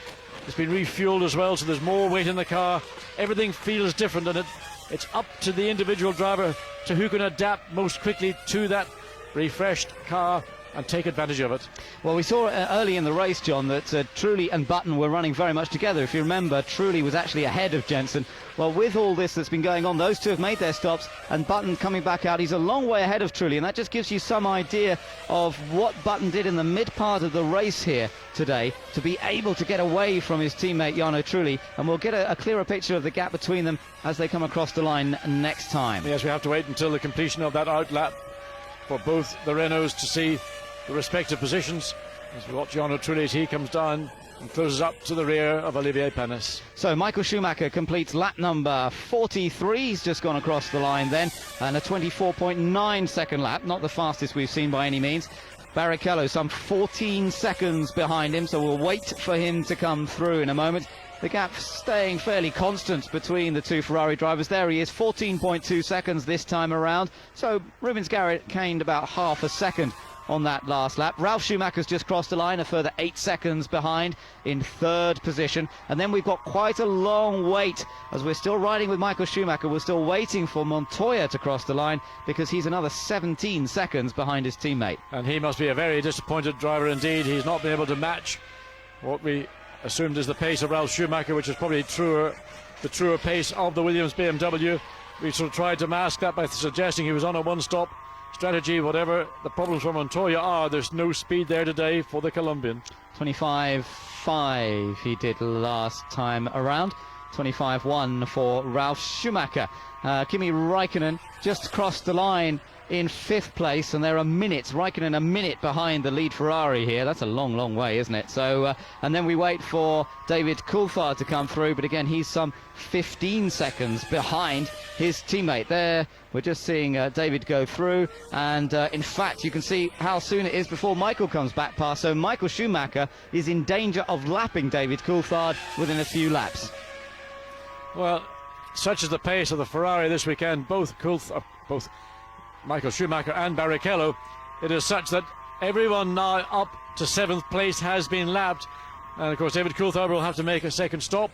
it's been refueled as well, so there's more weight in the car. Everything feels different, and it's up to the individual driver to who can adapt most quickly to that refreshed car and take advantage of it. Well, we saw early in the race, John, that Trulli and Button were running very much together. If you remember, Trulli was actually ahead of Jenson. Well, with all this that's been going on, those two have made their stops, and Button coming back out, he's a long way ahead of Trulli, and that just gives you some idea of what Button did in the mid part of the race here today to be able to get away from his teammate Jarno Trulli, and we'll get a clearer picture of the gap between them as they come across the line next time. Yes, we have to wait until the completion of that out lap for both the Renaults to see the respective positions as we watch Jarno Trulli as he comes down and closes up to the rear of Olivier Panis. So Michael Schumacher completes lap number 43. He's just gone across the line then, and a 24.9 second lap, not the fastest we've seen by any means. Barrichello some 14 seconds behind him, so we'll wait for him to come through in a moment. The gap staying fairly constant between the two Ferrari drivers. There he is, 14.2 seconds this time around. So Rubens Garrett gained about half a second on that last lap. Ralf Schumacher's just crossed the line, a further 8 seconds behind in third position. And then we've got quite a long wait as we're still riding with Michael Schumacher. We're still waiting for Montoya to cross the line because he's another 17 seconds behind his teammate. And he must be a very disappointed driver indeed. He's not been able to match what we assumed is the pace of Ralf Schumacher, which is probably the truer pace of the Williams BMW. We sort of tried to mask that by suggesting he was on a one-stop strategy. Whatever the problems for Montoya are, there's no speed there today for the Colombian. 25.5 he did last time around. 25.1 for Ralf Schumacher. Kimi Räikkönen just crossed the line in 5th place, and they're Räikkönen a minute behind the lead Ferrari here. That's a long way, isn't it? So and then we wait for David Coulthard to come through, but again he's some 15 seconds behind his teammate. There we're just seeing David go through, and in fact you can see how soon it is before Michael comes back past. So Michael Schumacher is in danger of lapping David Coulthard within a few laps. Well, such is the pace of the Ferrari this weekend, both Michael Schumacher and Barrichello. It is such that everyone now up to 7th place has been lapped, and of course David Coulthard will have to make a second stop,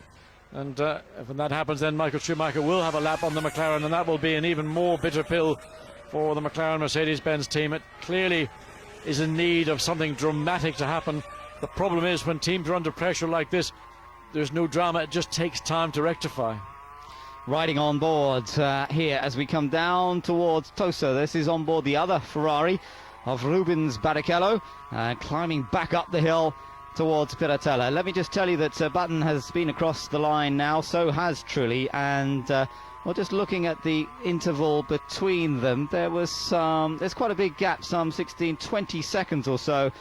and if that happens then Michael Schumacher will have a lap on the McLaren, and that will be an even more bitter pill for the McLaren Mercedes-Benz team. It clearly is in need of something dramatic to happen. The problem is when teams are under pressure like this, there's no drama, it just takes time to rectify. Riding on board here as we come down towards Tosa. This is on board the other Ferrari of Rubens Barrichello, climbing back up the hill towards Piratella. Let me just tell you that Button has been across the line now, so has Trulli, and well, just looking at the interval between them, there's quite a big gap, some 20 seconds or so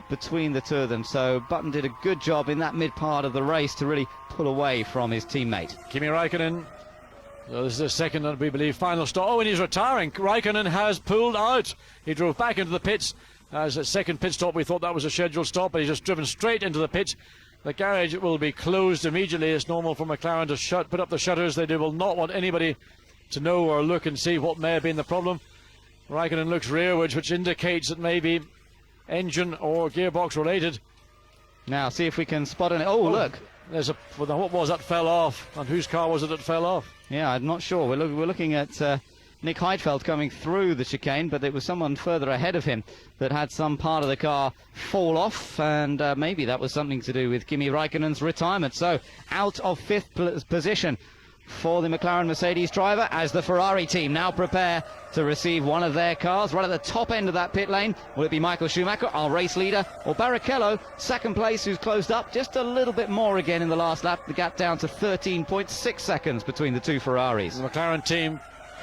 between the two of them. So Button did a good job in that mid part of the race to really pull away from his teammate. Kimi Räikkönen, so this is the second and we believe final stop. Oh, and he's retiring. Räikkönen has pulled out. He drove back into the pits as a second pit stop. We thought that was a scheduled stop, but he's just driven straight into the pits. The garage will be closed immediately. It's normal for McLaren to put up the shutters. They will not want anybody to know or look and see what may have been the problem. Räikkönen looks rearwards, which indicates that maybe engine or gearbox related. Now see if we can spot it. Oh, look. There's what was that fell off? And whose car was it that fell off? Yeah, I'm not sure. We're looking at Nick Heidfeld coming through the chicane, but it was someone further ahead of him that had some part of the car fall off, and maybe that was something to do with Kimi Räikkönen's retirement. So out of 5th position for the McLaren Mercedes driver as the Ferrari team now prepare to receive one of their cars right at the top end of that pit lane. Will it be Michael Schumacher, our race leader, or Barrichello, second place, who's closed up just a little bit more again in the last lap, the gap down to 13.6 seconds between the two Ferraris. The McLaren team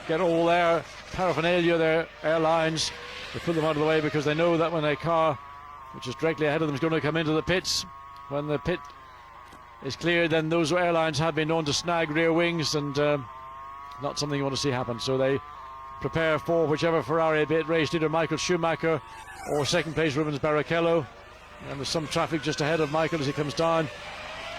get all their paraphernalia, their airlines, they put them out of the way because they know that when a car which is directly ahead of them is going to come into the pits, when the pit is cleared, then those airlines have been known to snag rear wings, and not something you want to see happen. So they prepare for whichever Ferrari, be it race leader Michael Schumacher or second place Rubens Barrichello. And there's some traffic just ahead of Michael as he comes down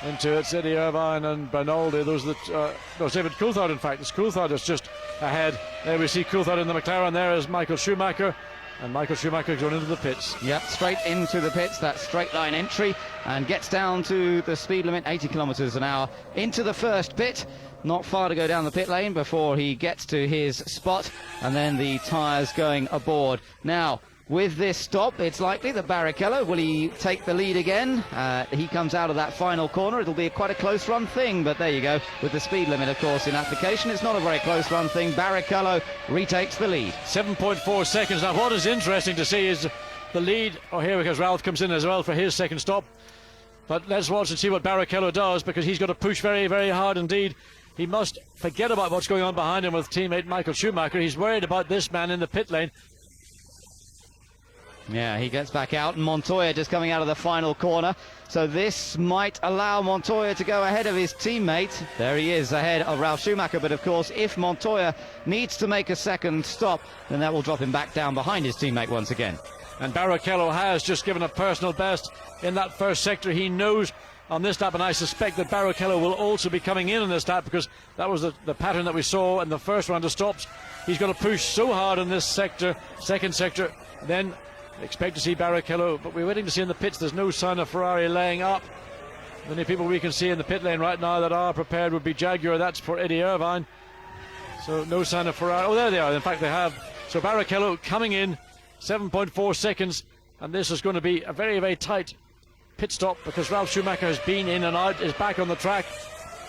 into it. Eddie Irvine and Bernaldi, those are the no, David Coulthard, in fact. It's Coulthard that's just ahead. There we see Coulthard in the McLaren. There is Michael Schumacher, and Michael Schumacher going into the pits. Yep, straight into the pits, that straight line entry, and gets down to the speed limit, 80 kilometers an hour, into the first pit. Not far to go down the pit lane before he gets to his spot, and then the tyres going aboard. Now, with this stop, it's likely that Barrichello, will he take the lead again? He comes out of that final corner. It'll be quite a close run thing, but there you go. With the speed limit, of course, in application, it's not a very close run thing. Barrichello retakes the lead. 7.4 seconds. Now, what is interesting to see is the lead. Oh, here because Ralph comes in as well for his second stop. But let's watch and see what Barrichello does, because he's got to push very, very hard indeed. He must forget about what's going on behind him with teammate Michael Schumacher. He's worried about this man in the pit lane. Yeah, he gets back out, and Montoya just coming out of the final corner. So this might allow Montoya to go ahead of his teammate. There he is, ahead of Ralf Schumacher. But of course, if Montoya needs to make a second stop, then that will drop him back down behind his teammate once again. And Barrichello has just given a personal best in that first sector. He knows on this lap, and I suspect that Barrichello will also be coming in on this lap, because that was the pattern that we saw in the first round of stops. He's got to push so hard in this sector, second sector, then expect to see Barrichello, but we're waiting to see in the pits. There's no sign of Ferrari laying up. The only people we can see in the pit lane right now that are prepared would be Jaguar. That's for Eddie Irvine. So no sign of Ferrari. Oh, there they are. In fact, they have. So Barrichello coming in, 7.4 seconds, and this is going to be a very, very tight pit stop, because Ralf Schumacher has been in and out, is back on the track,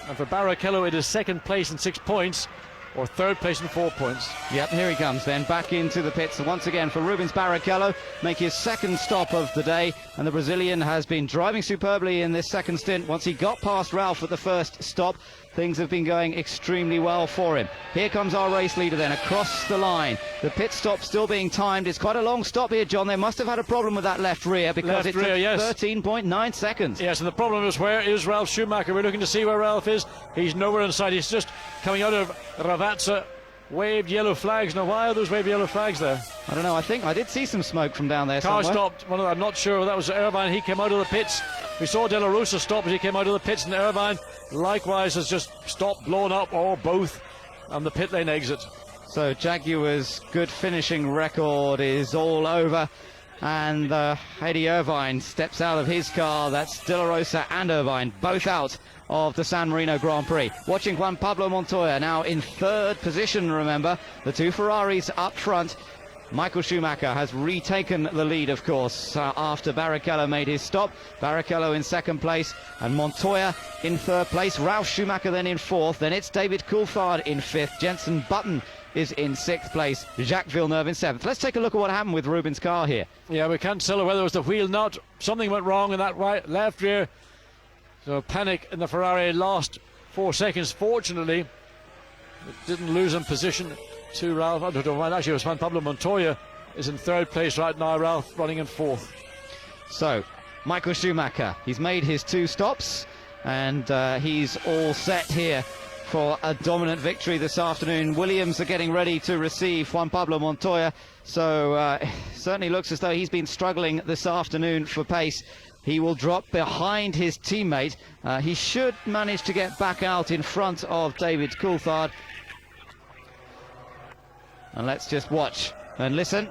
and for Barrichello it is second place in 6 points, or third place in 4 points. Yep, here he comes then, back into the pits once again for Rubens Barrichello, make his second stop of the day, and the Brazilian has been driving superbly in this second stint. Once he got past Ralph at the first stop, things have been going extremely well for him. Here comes our race leader then across the line. The pit stop still being timed. It's quite a long stop here, John. They must have had a problem with that left rear, because it took 13.9 seconds. Yes, and the problem is, where is Ralf Schumacher? We're looking to see where Ralph is. He's nowhere in sight. He's just coming out of Ravazza. Waved yellow flags. Now, why are those waved yellow flags there? I don't know. I think I did see some smoke from down there Car somewhere. stopped. I'm not sure. That was Irvine. He came out of the pits. We saw De La Rosa stop as he came out of the pits, and Irvine likewise has just stopped, blown up, or both, on the pit lane exit. So Jaguar's good finishing record is all over, and Eddie Irvine steps out of his car. That's De La Rosa and Irvine both out of the San Marino Grand Prix. Watching Juan Pablo Montoya now in third position, remember, the two Ferraris up front. Michael Schumacher has retaken the lead, of course, after Barrichello made his stop. Barrichello in second place and Montoya in third place. Ralf Schumacher then in fourth. Then it's David Coulthard in fifth. Jenson Button is in sixth place. Jacques Villeneuve in seventh. Let's take a look at what happened with Rubens' car here. Yeah, we can't tell whether it was the wheel nut. Something went wrong in that left rear. So panic in the Ferrari, lost 4 seconds. Fortunately, it didn't lose in position to Ralph. I don't know, actually it was Juan Pablo Montoya is in third place right now. Ralph running in fourth. So Michael Schumacher, he's made his 2 stops, and he's all set here for a dominant victory this afternoon. Williams are getting ready to receive Juan Pablo Montoya, so certainly looks as though he's been struggling this afternoon for pace. He will drop behind his teammate. He should manage to get back out in front of David Coulthard. And let's just watch and listen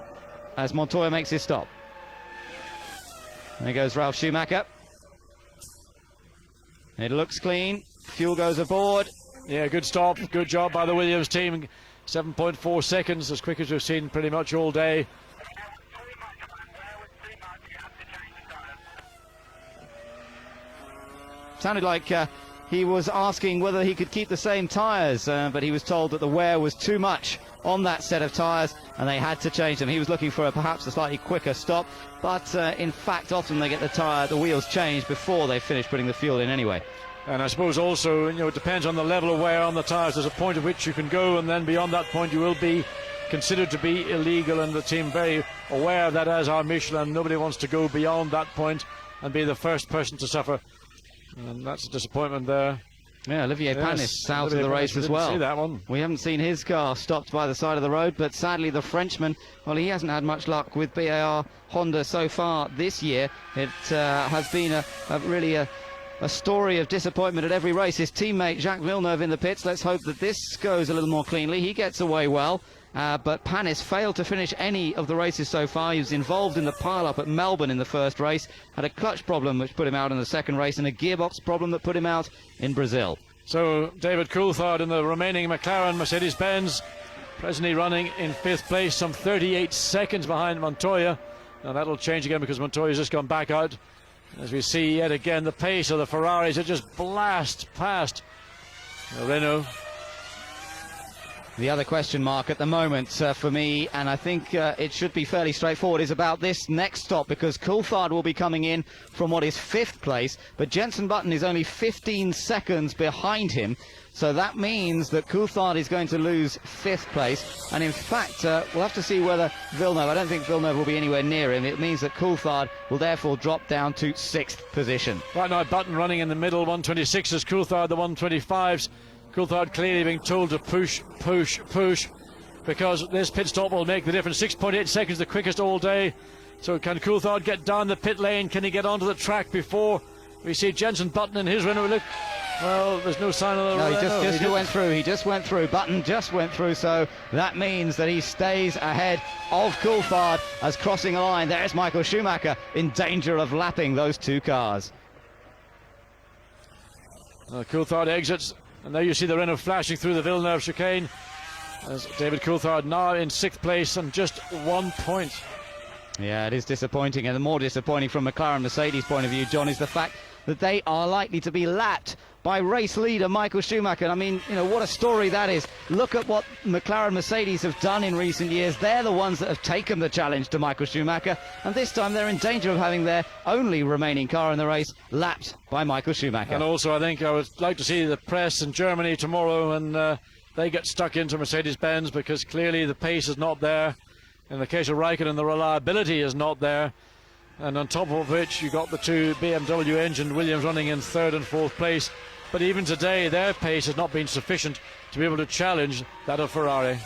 as Montoya makes his stop. There goes Ralf Schumacher. It looks clean. Fuel goes aboard. Yeah, good stop. Good job by the Williams team. 7.4 seconds, as quick as we've seen pretty much all day. Sounded like he was asking whether he could keep the same tyres, but he was told that the wear was too much on that set of tyres and they had to change them. He was looking for perhaps a slightly quicker stop, but in fact often they get the wheels changed before they finish putting the fuel in anyway. And I suppose also, it depends on the level of wear on the tyres. There's a point at which you can go, and then beyond that point you will be considered to be illegal, and the team very aware of that, as are Michelin. Nobody wants to go beyond that point and be the first person to suffer, and that's a disappointment there. Yeah, Olivier Panis out of the race as well. See that one. We haven't seen his car stopped by the side of the road, but sadly the Frenchman, well, he hasn't had much luck with BAR Honda so far this year. It has been really a story of disappointment at every race. His teammate Jacques Villeneuve in the pits. Let's hope that this goes a little more cleanly. He gets away well, but Panis failed to finish any of the races so far. He was involved in the pile-up at Melbourne in the first race, had a clutch problem which put him out in the second race, and a gearbox problem that put him out in Brazil. So David Coulthard in the remaining McLaren Mercedes-Benz, presently running in fifth place, some 38 seconds behind Montoya. Now that'll change again because Montoya's just gone back out. As we see yet again, the pace of the Ferraris, it just blast past Renault. The other question mark at the moment for me, and I think it should be fairly straightforward, is about this next stop, because Coulthard will be coming in from what is fifth place, but Jenson Button is only 15 seconds behind him. So that means that Coulthard is going to lose fifth place. And in fact, we'll have to see whether Villeneuve, I don't think Villeneuve will be anywhere near him. It means that Coulthard will therefore drop down to sixth position. Right now, Button running in the middle, 126 is Coulthard, the 125s. Coulthard clearly being told to push, push, push, because this pit stop will make the difference. 6.8 seconds, the quickest all day. So can Coulthard get down the pit lane? Can he get onto the track before we see Jenson Button in his Renault? Look, well, there's no sign of the... No, he went through. He just went through. Button just went through, so that means that he stays ahead of Coulthard as crossing a line. There's Michael Schumacher in danger of lapping those two cars. Coulthard exits, and there you see the Renault flashing through the Villeneuve chicane as David Coulthard now in 6th place and just 1 point. Yeah, it is disappointing, and the more disappointing from McLaren Mercedes' point of view, John, is the fact that they are likely to be lapped by race leader Michael Schumacher. I mean, you know, what a story that is. Look at what McLaren Mercedes have done in recent years. They're the ones that have taken the challenge to Michael Schumacher, and this time they're in danger of having their only remaining car in the race lapped by Michael Schumacher. And also, I think I would like to see the press in Germany tomorrow and they get stuck into Mercedes-Benz, because clearly the pace is not there. In the case of Raikkonen, the reliability is not there. And on top of which, you got the two BMW engine Williams running in 3rd and 4th place. But even today, their pace has not been sufficient to be able to challenge that of Ferrari.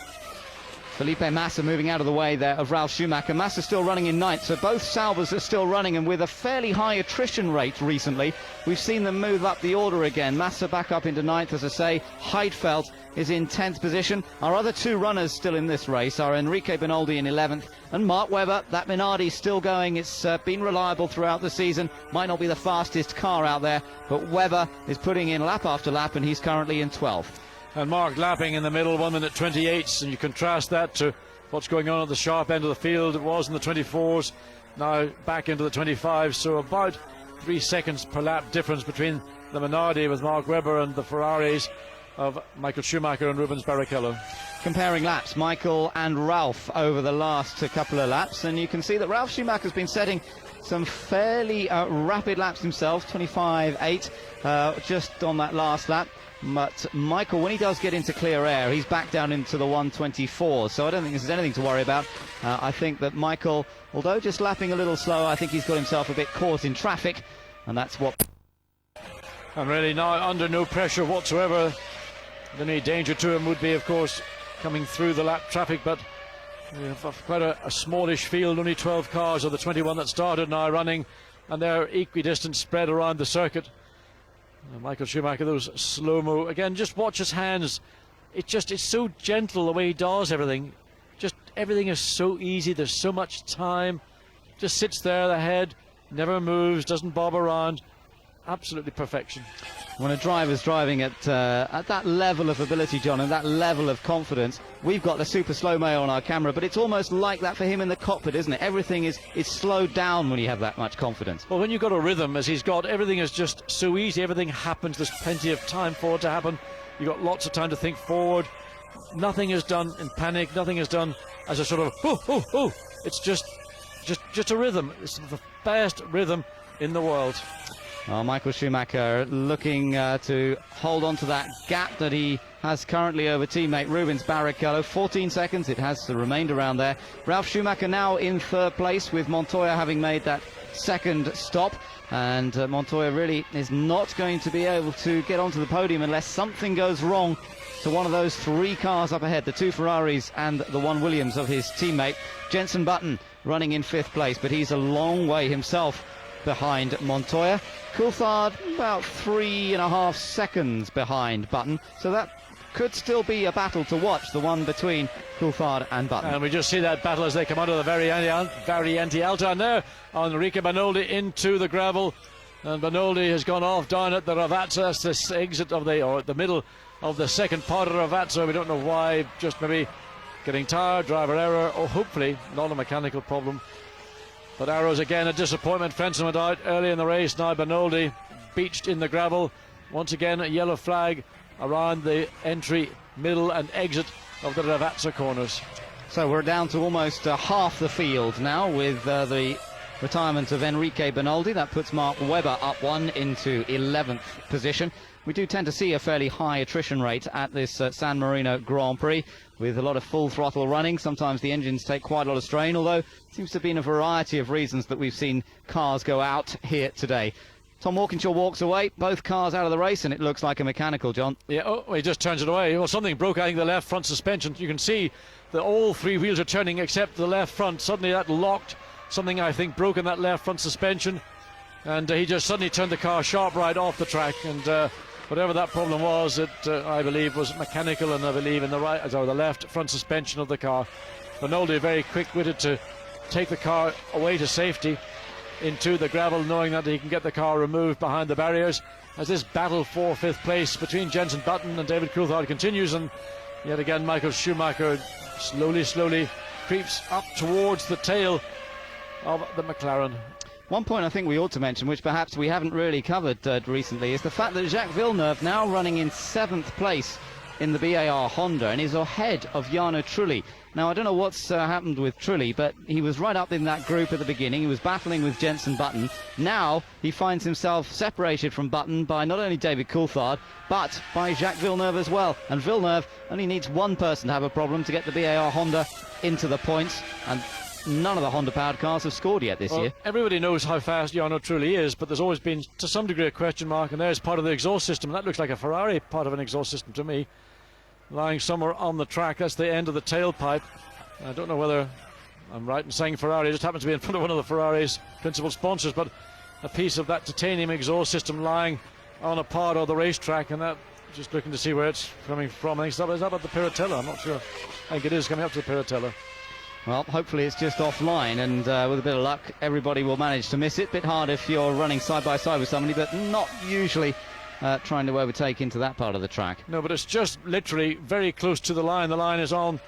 Felipe Massa moving out of the way there of Ralf Schumacher. Massa still running in 9th, so both Saubers are still running, and with a fairly high attrition rate recently, we've seen them move up the order again. Massa back up into 9th, as I say. Heidfeld is in 10th position. Our other two runners still in this race are Enrique Benoldi in 11th and Mark Webber. That Minardi still going. It's been reliable throughout the season. Might not be the fastest car out there, but Webber is putting in lap after lap, and he's currently in 12th. And Mark lapping in the middle, 1 minute 28, and you contrast that to what's going on at the sharp end of the field. It was in the 24s, now back into the 25s, so about 3 seconds per lap difference between the Minardi with Mark Webber and the Ferraris of Michael Schumacher and Rubens Barrichello. Comparing laps, Michael and Ralph over the last couple of laps, and you can see that Ralf Schumacher's been setting some fairly rapid laps himself, 25.8 just on that last lap. But Michael, when he does get into clear air, he's back down into the 124, so I don't think there's anything to worry about. I think that Michael, although just lapping a little slower, I think he's got himself a bit caught in traffic, and that's what... And really now under no pressure whatsoever. The only danger to him would be, of course, coming through the lap traffic, but we have quite a smallish field, only 12 cars of the 21 that started now running, and they're equidistant spread around the circuit. Michael Schumacher, those slow-mo, again, just watch his hands. It's so gentle the way he does everything. Just everything is so easy, there's so much time. Just sits there, the head, never moves, doesn't bob around. Absolutely perfection. When a driver's driving at that level of ability, John, and that level of confidence, we've got the super slow-mo on our camera, but it's almost like that for him in the cockpit, isn't it? Everything is slowed down when you have that much confidence. Well, when you've got a rhythm, as he's got, everything is just so easy. Everything happens. There's plenty of time for it to happen. You've got lots of time to think forward. Nothing is done in panic. Nothing is done as a sort of, oh. It's just a rhythm. It's the best rhythm in the world. Michael Schumacher looking to hold on to that gap that he has currently over teammate Rubens Barrichello. 14 seconds it has remained around there. Ralf Schumacher now in 3rd place, with Montoya having made that second stop, and Montoya really is not going to be able to get onto the podium unless something goes wrong to one of those 3 cars up ahead, the 2 Ferraris and the 1 Williams of his teammate. Jenson Button running in 5th place, but he's a long way himself behind Montoya. Coulthard about 3.5 seconds behind Button, so that could still be a battle to watch, the one between Coulthard and Button. And we just see that battle as they come out of the Variante Alta, and there Enrique Benoldi into the gravel, and Benoldi has gone off down at the Ravazza. That's this exit of the middle of the second part of the Ravazza. We don't know why, just maybe getting tired, driver error, or hopefully not a mechanical problem. But Arrows again a disappointment. Frentzen went out early in the race. Now Benoldi beached in the gravel. Once again a yellow flag around the entry, middle and exit of the Ravazza corners. So we're down to almost half the field now with the retirement of Enrique Benoldi. That puts Mark Webber up 1 into 11th position. We do tend to see a fairly high attrition rate at this San Marino Grand Prix, with a lot of full throttle running. Sometimes the engines take quite a lot of strain, although it seems to have been a variety of reasons that we've seen cars go out here today. Tom Walkinshaw walks away, both cars out of the race, and it looks like a mechanical, John. Yeah, he just turns it away. Well, something broke, I think, the left front suspension. You can see that all 3 wheels are turning except the left front. Suddenly that locked something I think broke in that left front suspension, and he just suddenly turned the car sharp right off the track, and whatever that problem was, it I believe was mechanical, and I believe in the left front suspension of the car. Rinaldi very quick-witted to take the car away to safety into the gravel, knowing that he can get the car removed behind the barriers, as this battle for fifth place between Jenson Button and David Coulthard continues. And yet again Michael Schumacher slowly creeps up towards the tail of the McLaren. One point I think we ought to mention, which perhaps we haven't really covered recently, is the fact that Jacques Villeneuve now running in 7th place in the BAR Honda and is ahead of Jarno Trulli. Now, I don't know what's happened with Trulli, but he was right up in that group at the beginning. He was battling with Jenson Button. Now he finds himself separated from Button by not only David Coulthard, but by Jacques Villeneuve as well. And Villeneuve only needs one person to have a problem to get the BAR Honda into the points, and none of the Honda-powered cars have scored yet this year. Everybody knows how fast Jarno Trulli is, but there's always been, to some degree, a question mark, and there's part of the exhaust system. That looks like a Ferrari part of an exhaust system to me, lying somewhere on the track. That's the end of the tailpipe. I don't know whether I'm right in saying Ferrari. It just happens to be in front of one of the Ferrari's principal sponsors, but a piece of that titanium exhaust system lying on a part of the racetrack, and that, just looking to see where it's coming from. I think it's up at the Piratella. I'm not sure. I think it is coming up to the Piratella. Well, hopefully it's just offline, and with a bit of luck everybody will manage to miss it. Bit hard if you're running side by side with somebody, but not usually trying to overtake into that part of the track. No, but it's just literally very close to the line. The line is on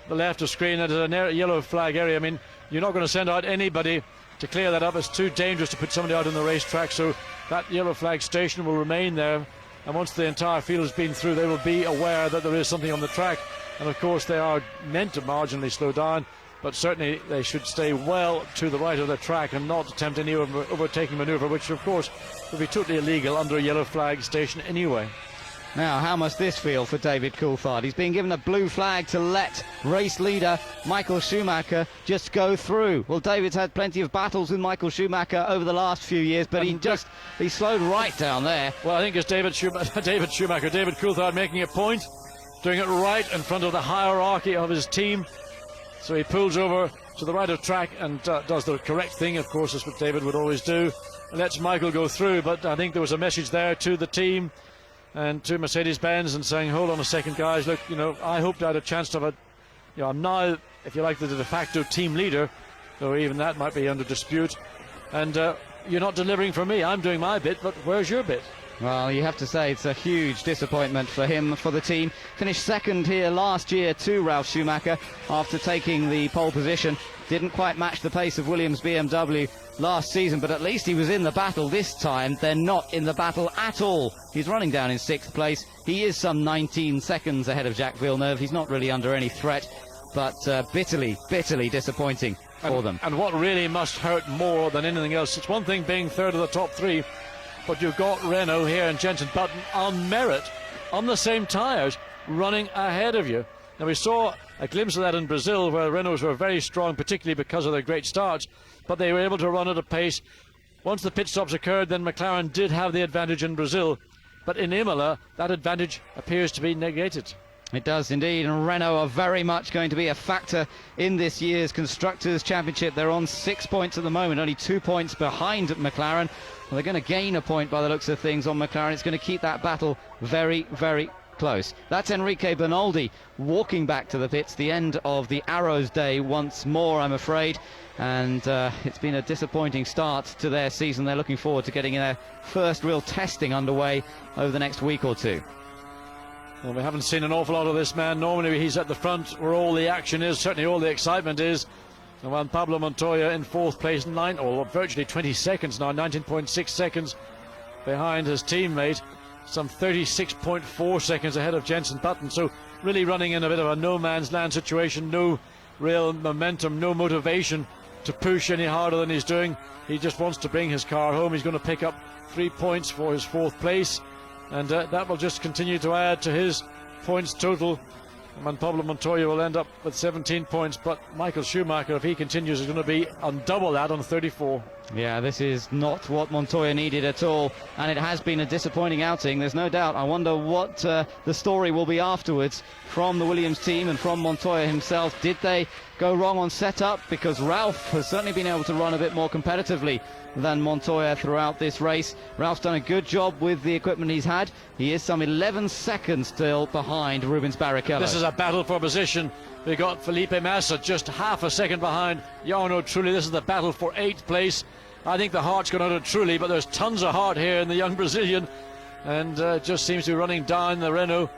the left of screen. That is a yellow flag area. I mean, you're not going to send out anybody to clear that up. It's too dangerous to put somebody out on the racetrack, so that yellow flag station will remain there, and once the entire field has been through, they will be aware that there is something on the track. And of course they are meant to marginally slow down, but certainly they should stay well to the right of the track and not attempt any overtaking manoeuvre, which of course would be totally illegal under a yellow flag station anyway. Now, how must this feel for David Coulthard? He's been given a blue flag to let race leader Michael Schumacher just go through. Well, David's had plenty of battles with Michael Schumacher over the last few years, but he slowed right down there. Well, I think it's David Coulthard making a point, doing it right in front of the hierarchy of his team. So he pulls over to the right of track and does the correct thing, of course, as what David would always do, and lets Michael go through. But I think there was a message there to the team and to Mercedes-Benz, and saying, hold on a second, guys, look, I hoped I had a chance to have I'm now, if you like, the de facto team leader, though even that might be under dispute, and you're not delivering for me. I'm doing my bit, but where's your bit? Well, you have to say it's a huge disappointment for him, for the team. Finished second here last year to Ralf Schumacher after taking the pole position. Didn't quite match the pace of Williams BMW last season, but at least he was in the battle. This time they're not in the battle at all. He's running down in 6th place. He is some 19 seconds ahead of Jacques Villeneuve. He's not really under any threat, but bitterly disappointing for them. And what really must hurt more than anything else, it's one thing being third of the top three, but you've got Renault here and Jenson Button on merit, on the same tyres, running ahead of you. Now, we saw a glimpse of that in Brazil, where Renaults were very strong, particularly because of their great starts, but they were able to run at a pace. Once the pit stops occurred, then McLaren did have the advantage in Brazil, but in Imola, that advantage appears to be negated. It does indeed, and Renault are very much going to be a factor in this year's Constructors' Championship. They're on 6 points at the moment, only 2 points behind McLaren. Well, they're going to gain a point by the looks of things on McLaren. It's going to keep that battle very, very close. That's Enrique Bernaldi walking back to the pits, the end of the Arrows day once more, I'm afraid. And it's been a disappointing start to their season. They're looking forward to getting their first real testing underway over the next week or two. Well, we haven't seen an awful lot of this man. Normally he's at the front where all the action is, certainly all the excitement is. And while Pablo Montoya in 4th place, virtually 20 seconds now, 19.6 seconds behind his teammate, some 36.4 seconds ahead of Jenson Button. So really running in a bit of a no man's land situation, no real momentum, no motivation to push any harder than he's doing. He just wants to bring his car home. He's going to pick up 3 points for his 4th place, and that will just continue to add to his points total And Pablo Montoya will end up with 17 points, but Michael Schumacher, if he continues, is going to be on double that on 34. Yeah, this is not what Montoya needed at all, and it has been a disappointing outing, there's no doubt. I wonder what the story will be afterwards from the Williams team and from Montoya himself. Did they go wrong on setup? Because Ralph has certainly been able to run a bit more competitively than Montoya throughout this race. Ralph's done a good job with the equipment he's had. He is some 11 seconds still behind Rubens Barrichello. This is a battle for position. We got Felipe Massa just half a second behind Jarno Trulli. This is the battle for 8th place. I think the heart's gone out of Trulli, but there's tons of heart here in the young Brazilian, and just seems to be running down the Renault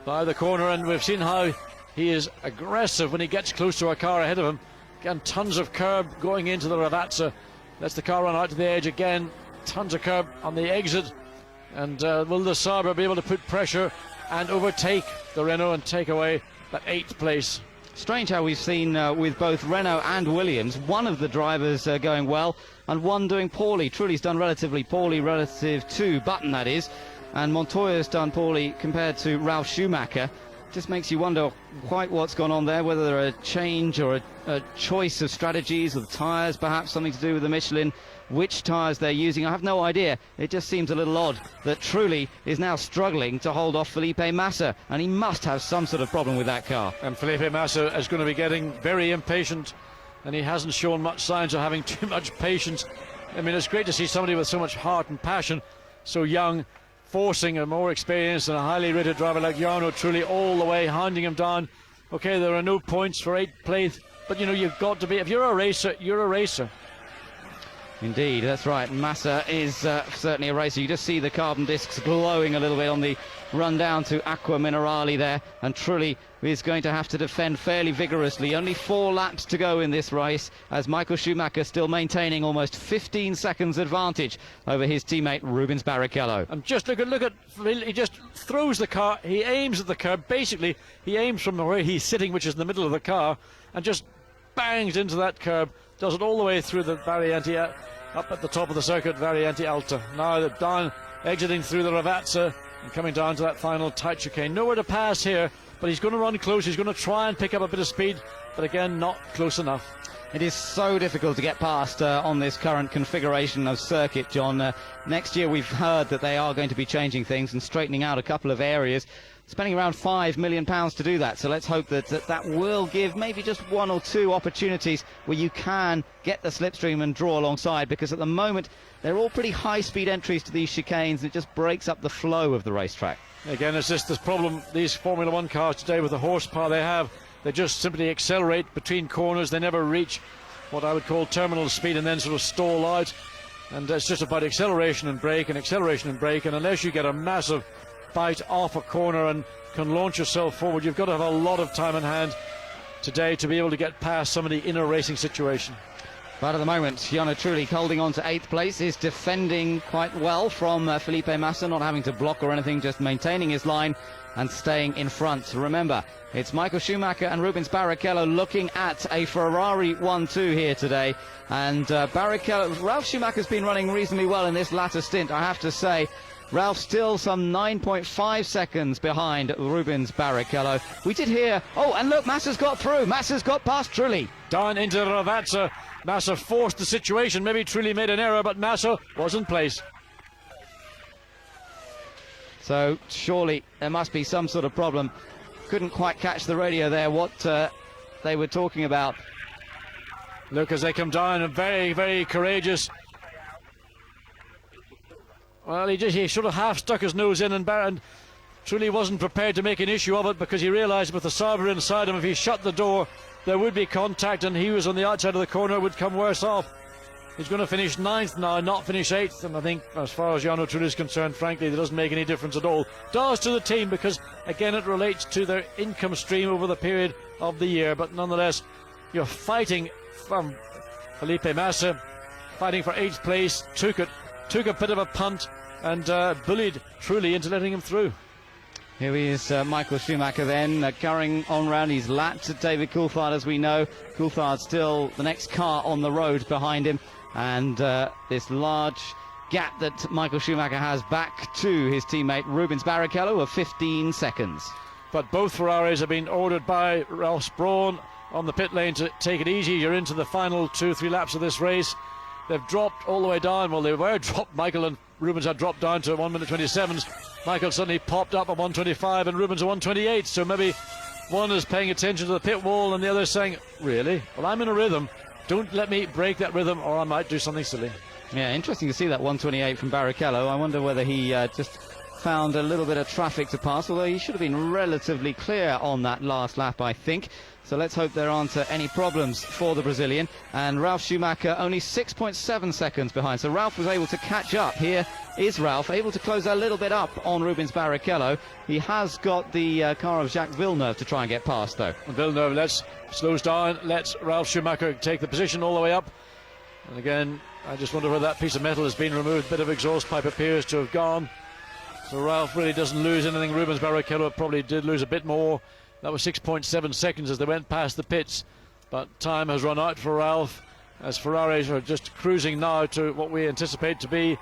by the corner, and we've seen how he is aggressive when he gets close to a car ahead of him. Again, tons of curb going into the Ravazza. Lets the car run out to the edge again. Tons of curb on the exit, and will the Sauber be able to put pressure and overtake the Renault and take away that 8th place? Strange how we've seen with both Renault and Williams, one of the drivers going well and one doing poorly. Trulli's done relatively poorly relative to Button, that is, and Montoya's done poorly compared to Ralf Schumacher. Just makes you wonder quite what's gone on there, whether there are a change or a choice of strategies of tyres, perhaps something to do with the Michelin, which tyres they're using. I have no idea. It just seems a little odd that Trulli is now struggling to hold off Felipe Massa, and he must have some sort of problem with that car. And Felipe Massa is going to be getting very impatient, and he hasn't shown much signs of having too much patience. I mean, it's great to see somebody with so much heart and passion, so young, forcing a more experienced and a highly rated driver like Jarno Trulli all the way, hounding him down. Okay, there are no points for 8th place, but you know, you've got to be, if you're a racer, you're a racer. Indeed, that's right. Massa is certainly a racer. You just see the carbon discs glowing a little bit on the run down to Aqua Minerale there, and Trulli is going to have to defend fairly vigorously. Only 4 laps to go in this race, as Michael Schumacher still maintaining almost 15 seconds advantage over his teammate Rubens Barrichello. And just look at he just throws the car, he aims at the curb. Basically, he aims from where he's sitting, which is in the middle of the car, and just bangs into that curb. Does it all the way through the Variante, up at the top of the circuit, Variante Alta. Now they're down, exiting through the Ravazza and coming down to that final tight chicane. Nowhere to pass here, but he's going to run close. He's going to try and pick up a bit of speed, but again, not close enough. It is so difficult to get past on this current configuration of circuit, John. Next year we've heard that they are going to be changing things and straightening out a couple of areas, spending around £5 million to do that. So let's hope that will give maybe just 1 or 2 opportunities where you can get the slipstream and draw alongside, because at the moment they're all pretty high-speed entries to these chicanes, and it just breaks up the flow of the racetrack. Again, it's just this problem, these Formula 1 cars today, with the horsepower they have, they just simply accelerate between corners. They never reach what I would call terminal speed and then sort of stall out. And it's just about acceleration and brake, and unless you get a massive bite off a corner and can launch yourself forward, you've got to have a lot of time in hand today to be able to get past somebody in a racing situation. But at the moment, Jarno Trulli holding on to 8th place, is defending quite well from Felipe Massa, not having to block or anything, just maintaining his line and staying in front. Remember, it's Michael Schumacher and Rubens Barrichello looking at a Ferrari 1-2 here today. And Ralf Schumacher's been running reasonably well in this latter stint, I have to say. Ralph still some 9.5 seconds behind Rubens Barrichello. We did hear, oh, and look, Massa's got through. Massa's got past Trulli. Down into Ravazza. Massa forced the situation. Maybe Trulli made an error, but Massa was in place. So surely there must be some sort of problem. Couldn't quite catch the radio there what they were talking about. Look as they come down, and very, very courageous. Well, he sort of half stuck his nose in, and Trulli wasn't prepared to make an issue of it, because he realised with the Sauber inside him, if he shut the door, there would be contact, and he was on the outside of the corner, would come worse off. He's going to finish 9th now, not finish 8th, and I think as far as Jarno Trulli is concerned, frankly, that doesn't make any difference at all. Does to the team, because again it relates to their income stream over the period of the year, but nonetheless, you're fighting from Felipe Massa, fighting for 8th place, took a bit of a punt, and bullied Trulli into letting him through. Here he is, Michael Schumacher then, carrying on round. He's lapped at David Coulthard, as we know. Coulthard still the next car on the road behind him, and this large gap that Michael Schumacher has back to his teammate Rubens Barrichello of 15 seconds. but both Ferraris have been ordered by Ross Brawn on the pit lane to take it easy. You're into the final 2-3 laps of this race. They've dropped all the way down. Well, they were dropped. Michael and Rubens had dropped down to 1 minute 27s. Michael suddenly popped up at 125 and Rubens at 128. So maybe one is paying attention to the pit wall and the other is saying, really? Well, I'm in a rhythm. Don't let me break that rhythm or I might do something silly. Yeah, interesting to see that 128 from Barrichello. I wonder whether he just found a little bit of traffic to pass, although he should have been relatively clear on that last lap, I think. So let's hope there aren't any problems for the Brazilian. And Ralf Schumacher only 6.7 seconds behind. So Ralf was able to catch up. Here is Ralf, able to close a little bit up on Rubens Barrichello. He has got the car of Jacques Villeneuve to try and get past, though. Villeneuve slows down, lets Ralf Schumacher take the position all the way up. And again, I just wonder whether that piece of metal has been removed. Bit of exhaust pipe appears to have gone. So Ralf really doesn't lose anything. Rubens Barrichello probably did lose a bit more. That was 6.7 seconds as they went past the pits. But time has run out for Ralf, as Ferraris are just cruising now to what we anticipate to be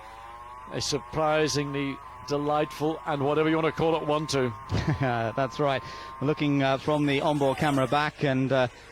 a surprisingly delightful and whatever you want to call it 1-2. That's right. Looking from the onboard camera back and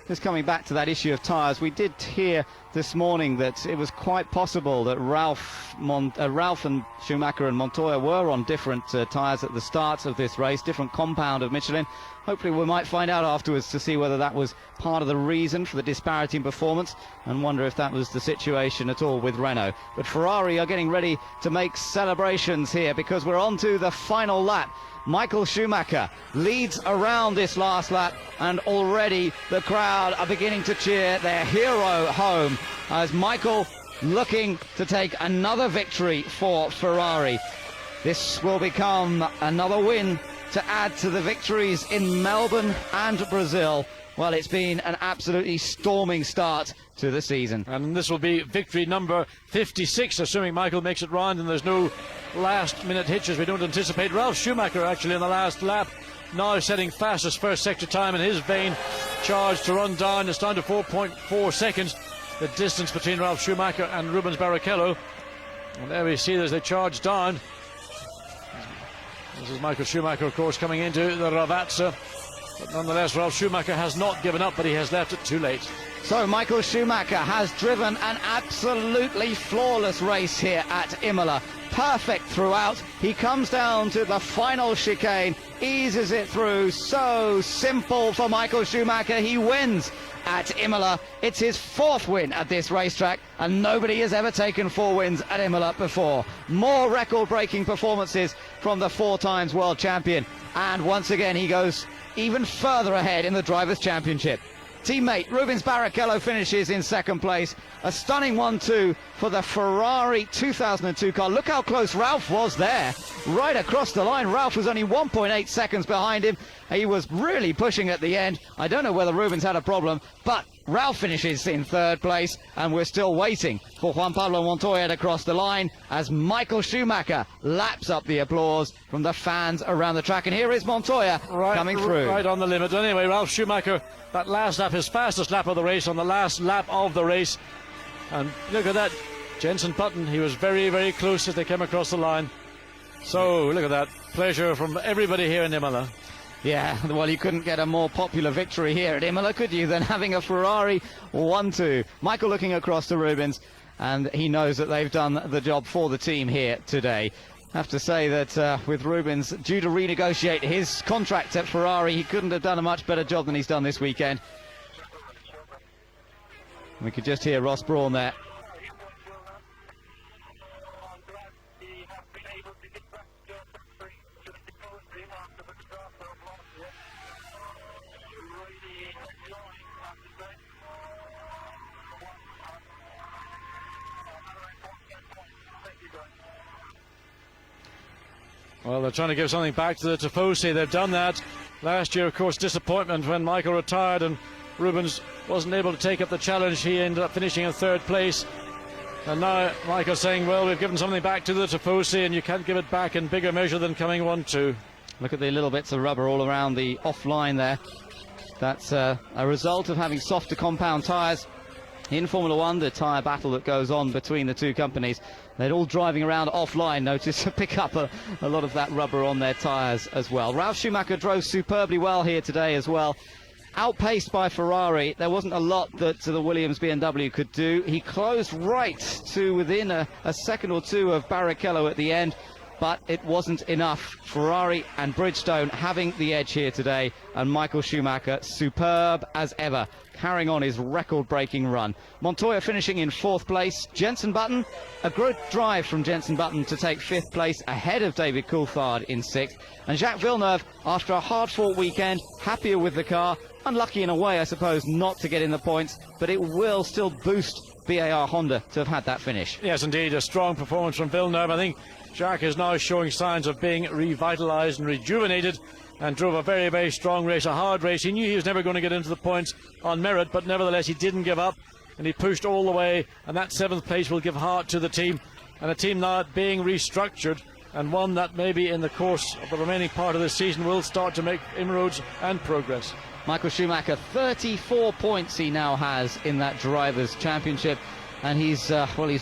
just coming back to that issue of tyres, we did hear this morning that it was quite possible that Ralf and Schumacher and Montoya were on different tyres at the start of this race, different compound of Michelin. Hopefully we might find out afterwards to see whether that was part of the reason for the disparity in performance, and wonder if that was the situation at all with Renault. But Ferrari are getting ready to make celebrations here, because we're on to the final lap. Michael Schumacher leads around this last lap, and already the crowd are beginning to cheer their hero home as Michael looking to take another victory for Ferrari. This will become another win to add to the victories in Melbourne and Brazil. Well, it's been an absolutely storming start to the season. And this will be victory number 56, assuming Michael makes it round and there's no last-minute hitches we don't anticipate. Ralf Schumacher actually in the last lap, now setting fastest first sector time in his vein. Charge to run down. It's down to 4.4 seconds, the distance between Ralf Schumacher and Rubens Barrichello. And there we see as they charge down. This is Michael Schumacher, of course, coming into the Ravazza. But nonetheless, Ralf Schumacher has not given up, but he has left it too late. So Michael Schumacher has driven an absolutely flawless race here at Imola. Perfect throughout. He comes down to the final chicane, eases it through. So simple for Michael Schumacher. He wins at Imola. It's his fourth win at this racetrack, and nobody has ever taken 4 wins at Imola before. More record-breaking performances from the 4 times world champion, and once again he goes even further ahead in the Drivers' Championship. Teammate Rubens Barrichello finishes in second place. A stunning 1-2 for the Ferrari 2002 car. Look how close Ralf was there. Right across the line. Ralf was only 1.8 seconds behind him. He was really pushing at the end. I don't know whether Rubens had a problem, but Ralf finishes in third place, and we're still waiting for Juan Pablo Montoya to cross the line as Michael Schumacher laps up the applause from the fans around the track. And here is Montoya coming through. Right on the limit. Anyway, Ralf Schumacher, that last lap, his fastest lap of the race, on the last lap of the race. And look at that, Jenson Button, he was very, very close as they came across the line. So, look at that, pleasure from everybody here in Imola. Yeah, well, you couldn't get a more popular victory here at Imola, could you, than having a Ferrari 1-2. Michael looking across to Rubens, and he knows that they've done the job for the team here today. I have to say that with Rubens due to renegotiate his contract at Ferrari, he couldn't have done a much better job than he's done this weekend. We could just hear Ross Brawn there. Well, they're trying to give something back to the Tifosi. They've done that. Last year, of course, disappointment when Michael retired and Rubens wasn't able to take up the challenge. He ended up finishing in third place. And now Michael's saying, well, we've given something back to the Tifosi, and you can't give it back in bigger measure than coming 1-2. Look at the little bits of rubber all around the off line there. That's a result of having softer compound tyres. In Formula One, the tyre battle that goes on between the two companies, they're all driving around offline, notice, to pick up a lot of that rubber on their tyres as well. Ralf Schumacher drove superbly well here today as well. Outpaced by Ferrari, there wasn't a lot that the Williams BMW could do. He closed right to within a second or two of Barrichello at the end, but it wasn't enough. Ferrari and Bridgestone having the edge here today, and Michael Schumacher, superb as ever, carrying on his record-breaking run. Montoya finishing in 4th place. Jenson Button, a good drive from Jenson Button to take 5th place ahead of David Coulthard in 6th. And Jacques Villeneuve, after a hard-fought weekend, happier with the car. Unlucky in a way, I suppose, not to get in the points, but it will still boost BAR Honda to have had that finish. Yes, indeed, a strong performance from Villeneuve. I think Jacques is now showing signs of being revitalised and rejuvenated, and drove a very, very strong race, a hard race. He knew he was never going to get into the points on merit, but nevertheless he didn't give up, and he pushed all the way, and that 7th place will give heart to the team, and a team now being restructured, and one that maybe in the course of the remaining part of the season will start to make inroads and progress. Michael Schumacher, 34 points he now has in that Drivers' Championship, and he's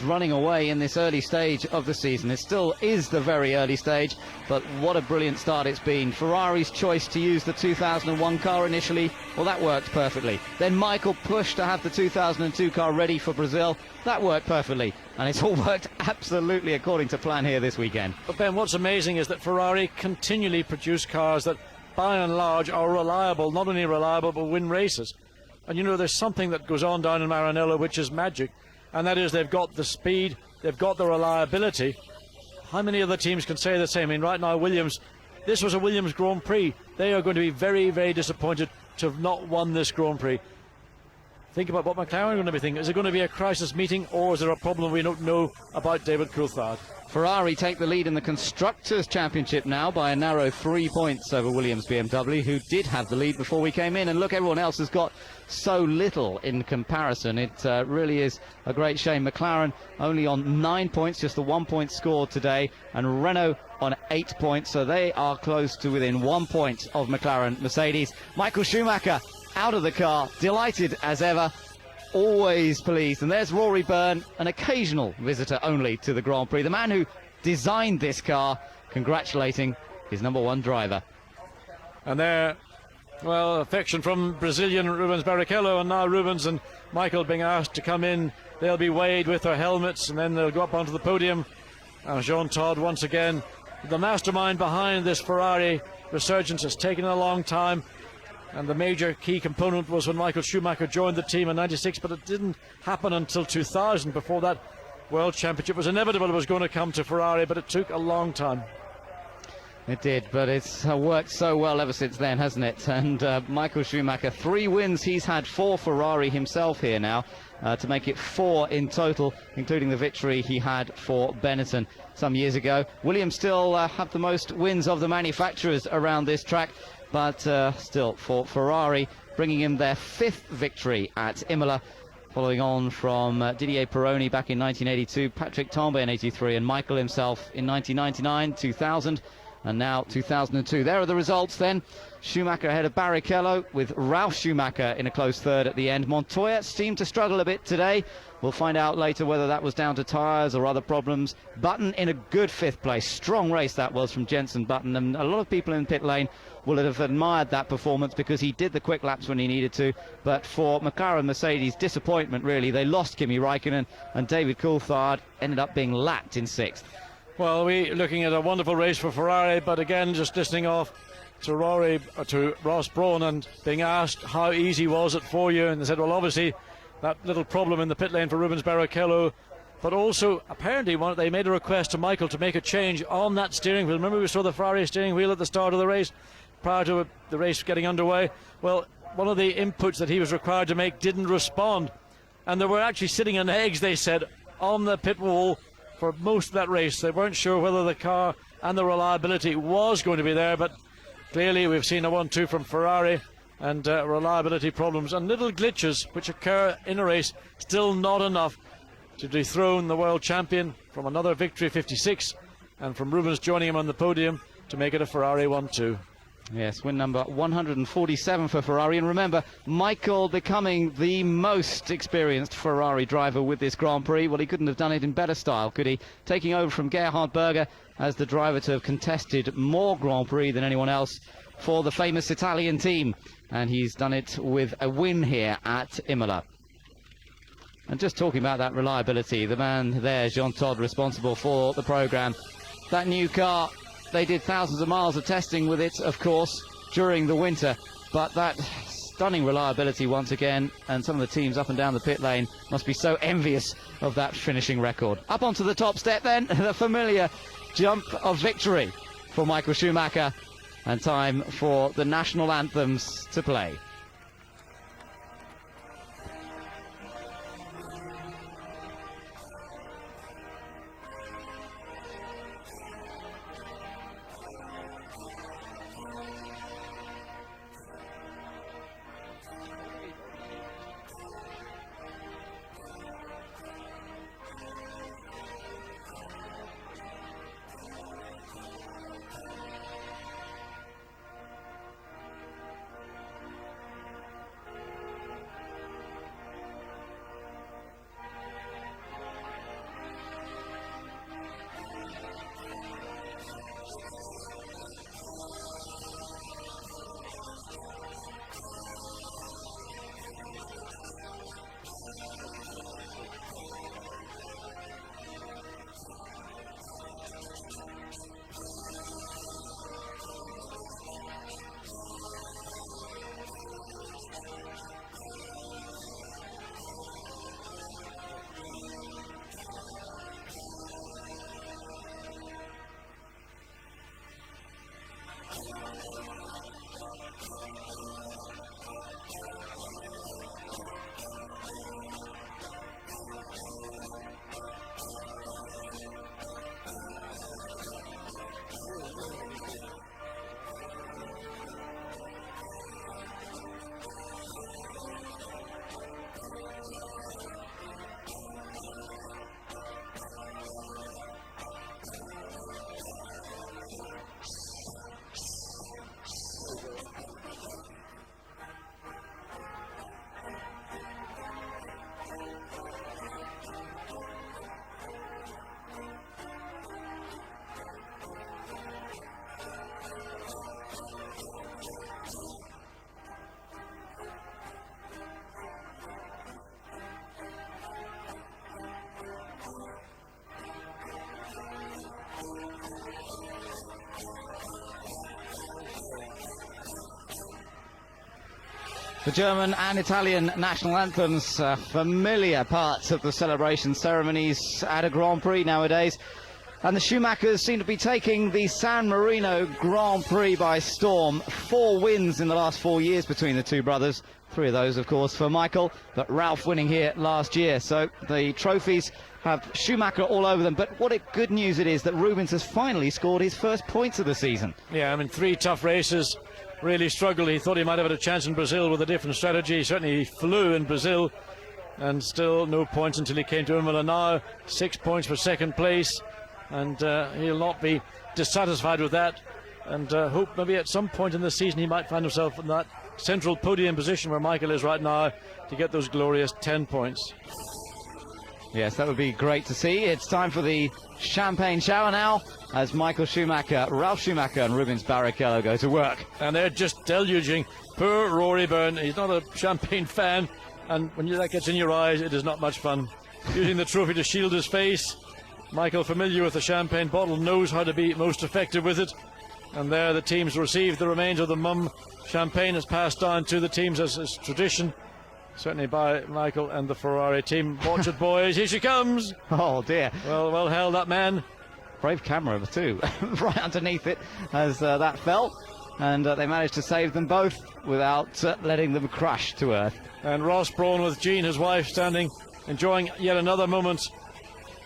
running away in this early stage of the season. It still is the very early stage, but what a brilliant start it's been. Ferrari's choice to use the 2001 car initially, well, that worked perfectly. Then Michael pushed to have the 2002 car ready for Brazil. That worked perfectly, and it's all worked absolutely according to plan here this weekend. But Ben, what's amazing is that Ferrari continually produce cars that by and large are reliable, not only reliable but win races. And you know, there's something that goes on down in Maranello which is magic, and that is they've got the speed, they've got the reliability. How many other teams can say the same? I mean, right now Williams, this was a Williams Grand Prix. They are going to be very, very disappointed to have not won this Grand Prix. Think about what McLaren are going to be thinking. Is it going to be a crisis meeting, or is there a problem we don't know about David Coulthard? Ferrari take the lead in the Constructors' Championship now by a narrow 3 points over Williams BMW, who did have the lead before we came in. And look, everyone else has got so little in comparison. It really is a great shame. McLaren only on 9 points, just the 1 point score today, and Renault on 8 points, so they are close to within 1 point of McLaren Mercedes. Michael Schumacher out of the car, delighted as ever, always pleased. And there's Rory Byrne, an occasional visitor only to the Grand Prix, the man who designed this car, congratulating his #1 driver. And there, well, affection from Brazilian Rubens Barrichello, and now Rubens and Michael being asked to come in. They'll be weighed with their helmets, and then they'll go up onto the podium. And Jean Todt, once again, the mastermind behind this Ferrari resurgence, has taken a long time. And the major key component was when Michael Schumacher joined the team in '96, but it didn't happen until 2000. Before that World Championship was inevitable, it was going to come to Ferrari, but it took a long time. It did, but it's worked so well ever since then, hasn't it? And Michael Schumacher, 3 wins he's had for Ferrari himself here now, to make it 4 in total, including the victory he had for Benetton some years ago. Williams still have the most wins of the manufacturers around this track, but still for Ferrari, bringing in their 5th victory at Imola, following on from Didier Pironi back in 1982, Patrick Tambay in 83, and Michael himself in 1999, 2000, and now 2002. There are the results then. Schumacher ahead of Barrichello, with Ralf Schumacher in a close 3rd at the end. Montoya seemed to struggle a bit today. We'll find out later whether that was down to tyres or other problems. Button in a good 5th place. Strong race that was from Jenson Button, and a lot of people in pit lane will have admired that performance because he did the quick laps when he needed to. But for McLaren Mercedes, disappointment really. They lost Kimi Raikkonen, and David Coulthard ended up being lapped in 6th. Well, we're looking at a wonderful race for Ferrari, but again, just listening off to Ross Brawn and being asked how easy was it for you, and they said, well, obviously that little problem in the pit lane for Rubens Barrichello, but also apparently they made a request to Michael to make a change on that steering wheel. Remember, we saw the Ferrari steering wheel at the start of the race prior to the race getting underway. Well, one of the inputs that he was required to make didn't respond, and they were actually sitting on eggs, they said, on the pit wall for most of that race. They weren't sure whether the car and the reliability was going to be there, but clearly we've seen a 1-2 from Ferrari, and reliability problems and little glitches which occur in a race, still not enough to dethrone the world champion from another victory, 56, and from Rubens joining him on the podium to make it a Ferrari 1-2. Yes, win number 147 for Ferrari. And remember, Michael becoming the most experienced Ferrari driver with this Grand Prix. Well, he couldn't have done it in better style, could he? Taking over from Gerhard Berger as the driver to have contested more Grand Prix than anyone else for the famous Italian team. And he's done it with a win here at Imola. And just talking about that reliability, the man there, Jean Todt, responsible for the programme. That new car, they did thousands of miles of testing with it, of course, during the winter. But that stunning reliability once again, and some of the teams up and down the pit lane must be so envious of that finishing record. Up onto the top step then, the familiar jump of victory for Michael Schumacher, and time for the national anthems to play. The German and Italian national anthems, familiar parts of the celebration ceremonies at a Grand Prix nowadays. And the Schumachers seem to be taking the San Marino Grand Prix by storm. 4 wins in the last 4 years between the two brothers. 3 of those, of course, for Michael, but Ralph winning here last year. So the trophies have Schumacher all over them. But what a good news it is that Rubens has finally scored his first points of the season. Yeah, I mean, 3 tough races. Really struggled. He thought he might have had a chance in Brazil with a different strategy. Certainly he flew in Brazil, and still no points until he came to Imola now. 6 points for second place, and he'll not be dissatisfied with that, and hope maybe at some point in the season he might find himself in that central podium position where Michael is right now to get those glorious 10 points. Yes, that would be great to see. It's time for the champagne shower now, as Michael Schumacher, Ralf Schumacher and Rubens Barrichello go to work. And they're just deluging poor Rory Byrne. He's not a champagne fan, and when that gets in your eyes, it is not much fun. Using the trophy to shield his face. Michael, familiar with the champagne bottle, knows how to be most effective with it. And there the teams receive the remains of the mum. Champagne is passed down to the teams as is tradition. Certainly by Michael and the Ferrari team. Watch it, boys. Here she comes. Oh, dear. Well held, that man. Brave camera, too. Right underneath it as that fell. And they managed to save them both without letting them crash to earth. And Ross Brawn with Jean, his wife, standing, enjoying yet another moment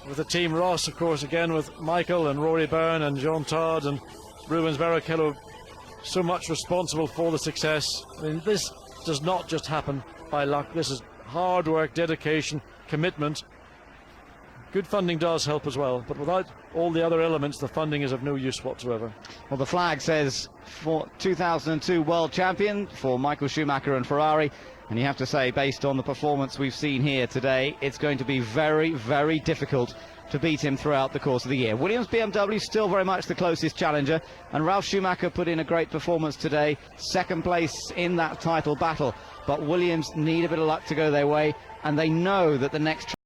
with the team. Ross, of course, again with Michael and Rory Byrne and Jean Todt and Rubens Barrichello. So much responsible for the success. I mean, this does not just happen by luck. This is hard work, dedication, commitment. Good funding does help as well, but without all the other elements, the funding is of no use whatsoever. Well, the flag says for 2002 world champion for Michael Schumacher and Ferrari, and you have to say, based on the performance we've seen here today, it's going to be very, very difficult to beat him throughout the course of the year. Williams BMW still very much the closest challenger, and Ralf Schumacher put in a great performance today, second place in that title battle, but Williams need a bit of luck to go their way, and they know that the next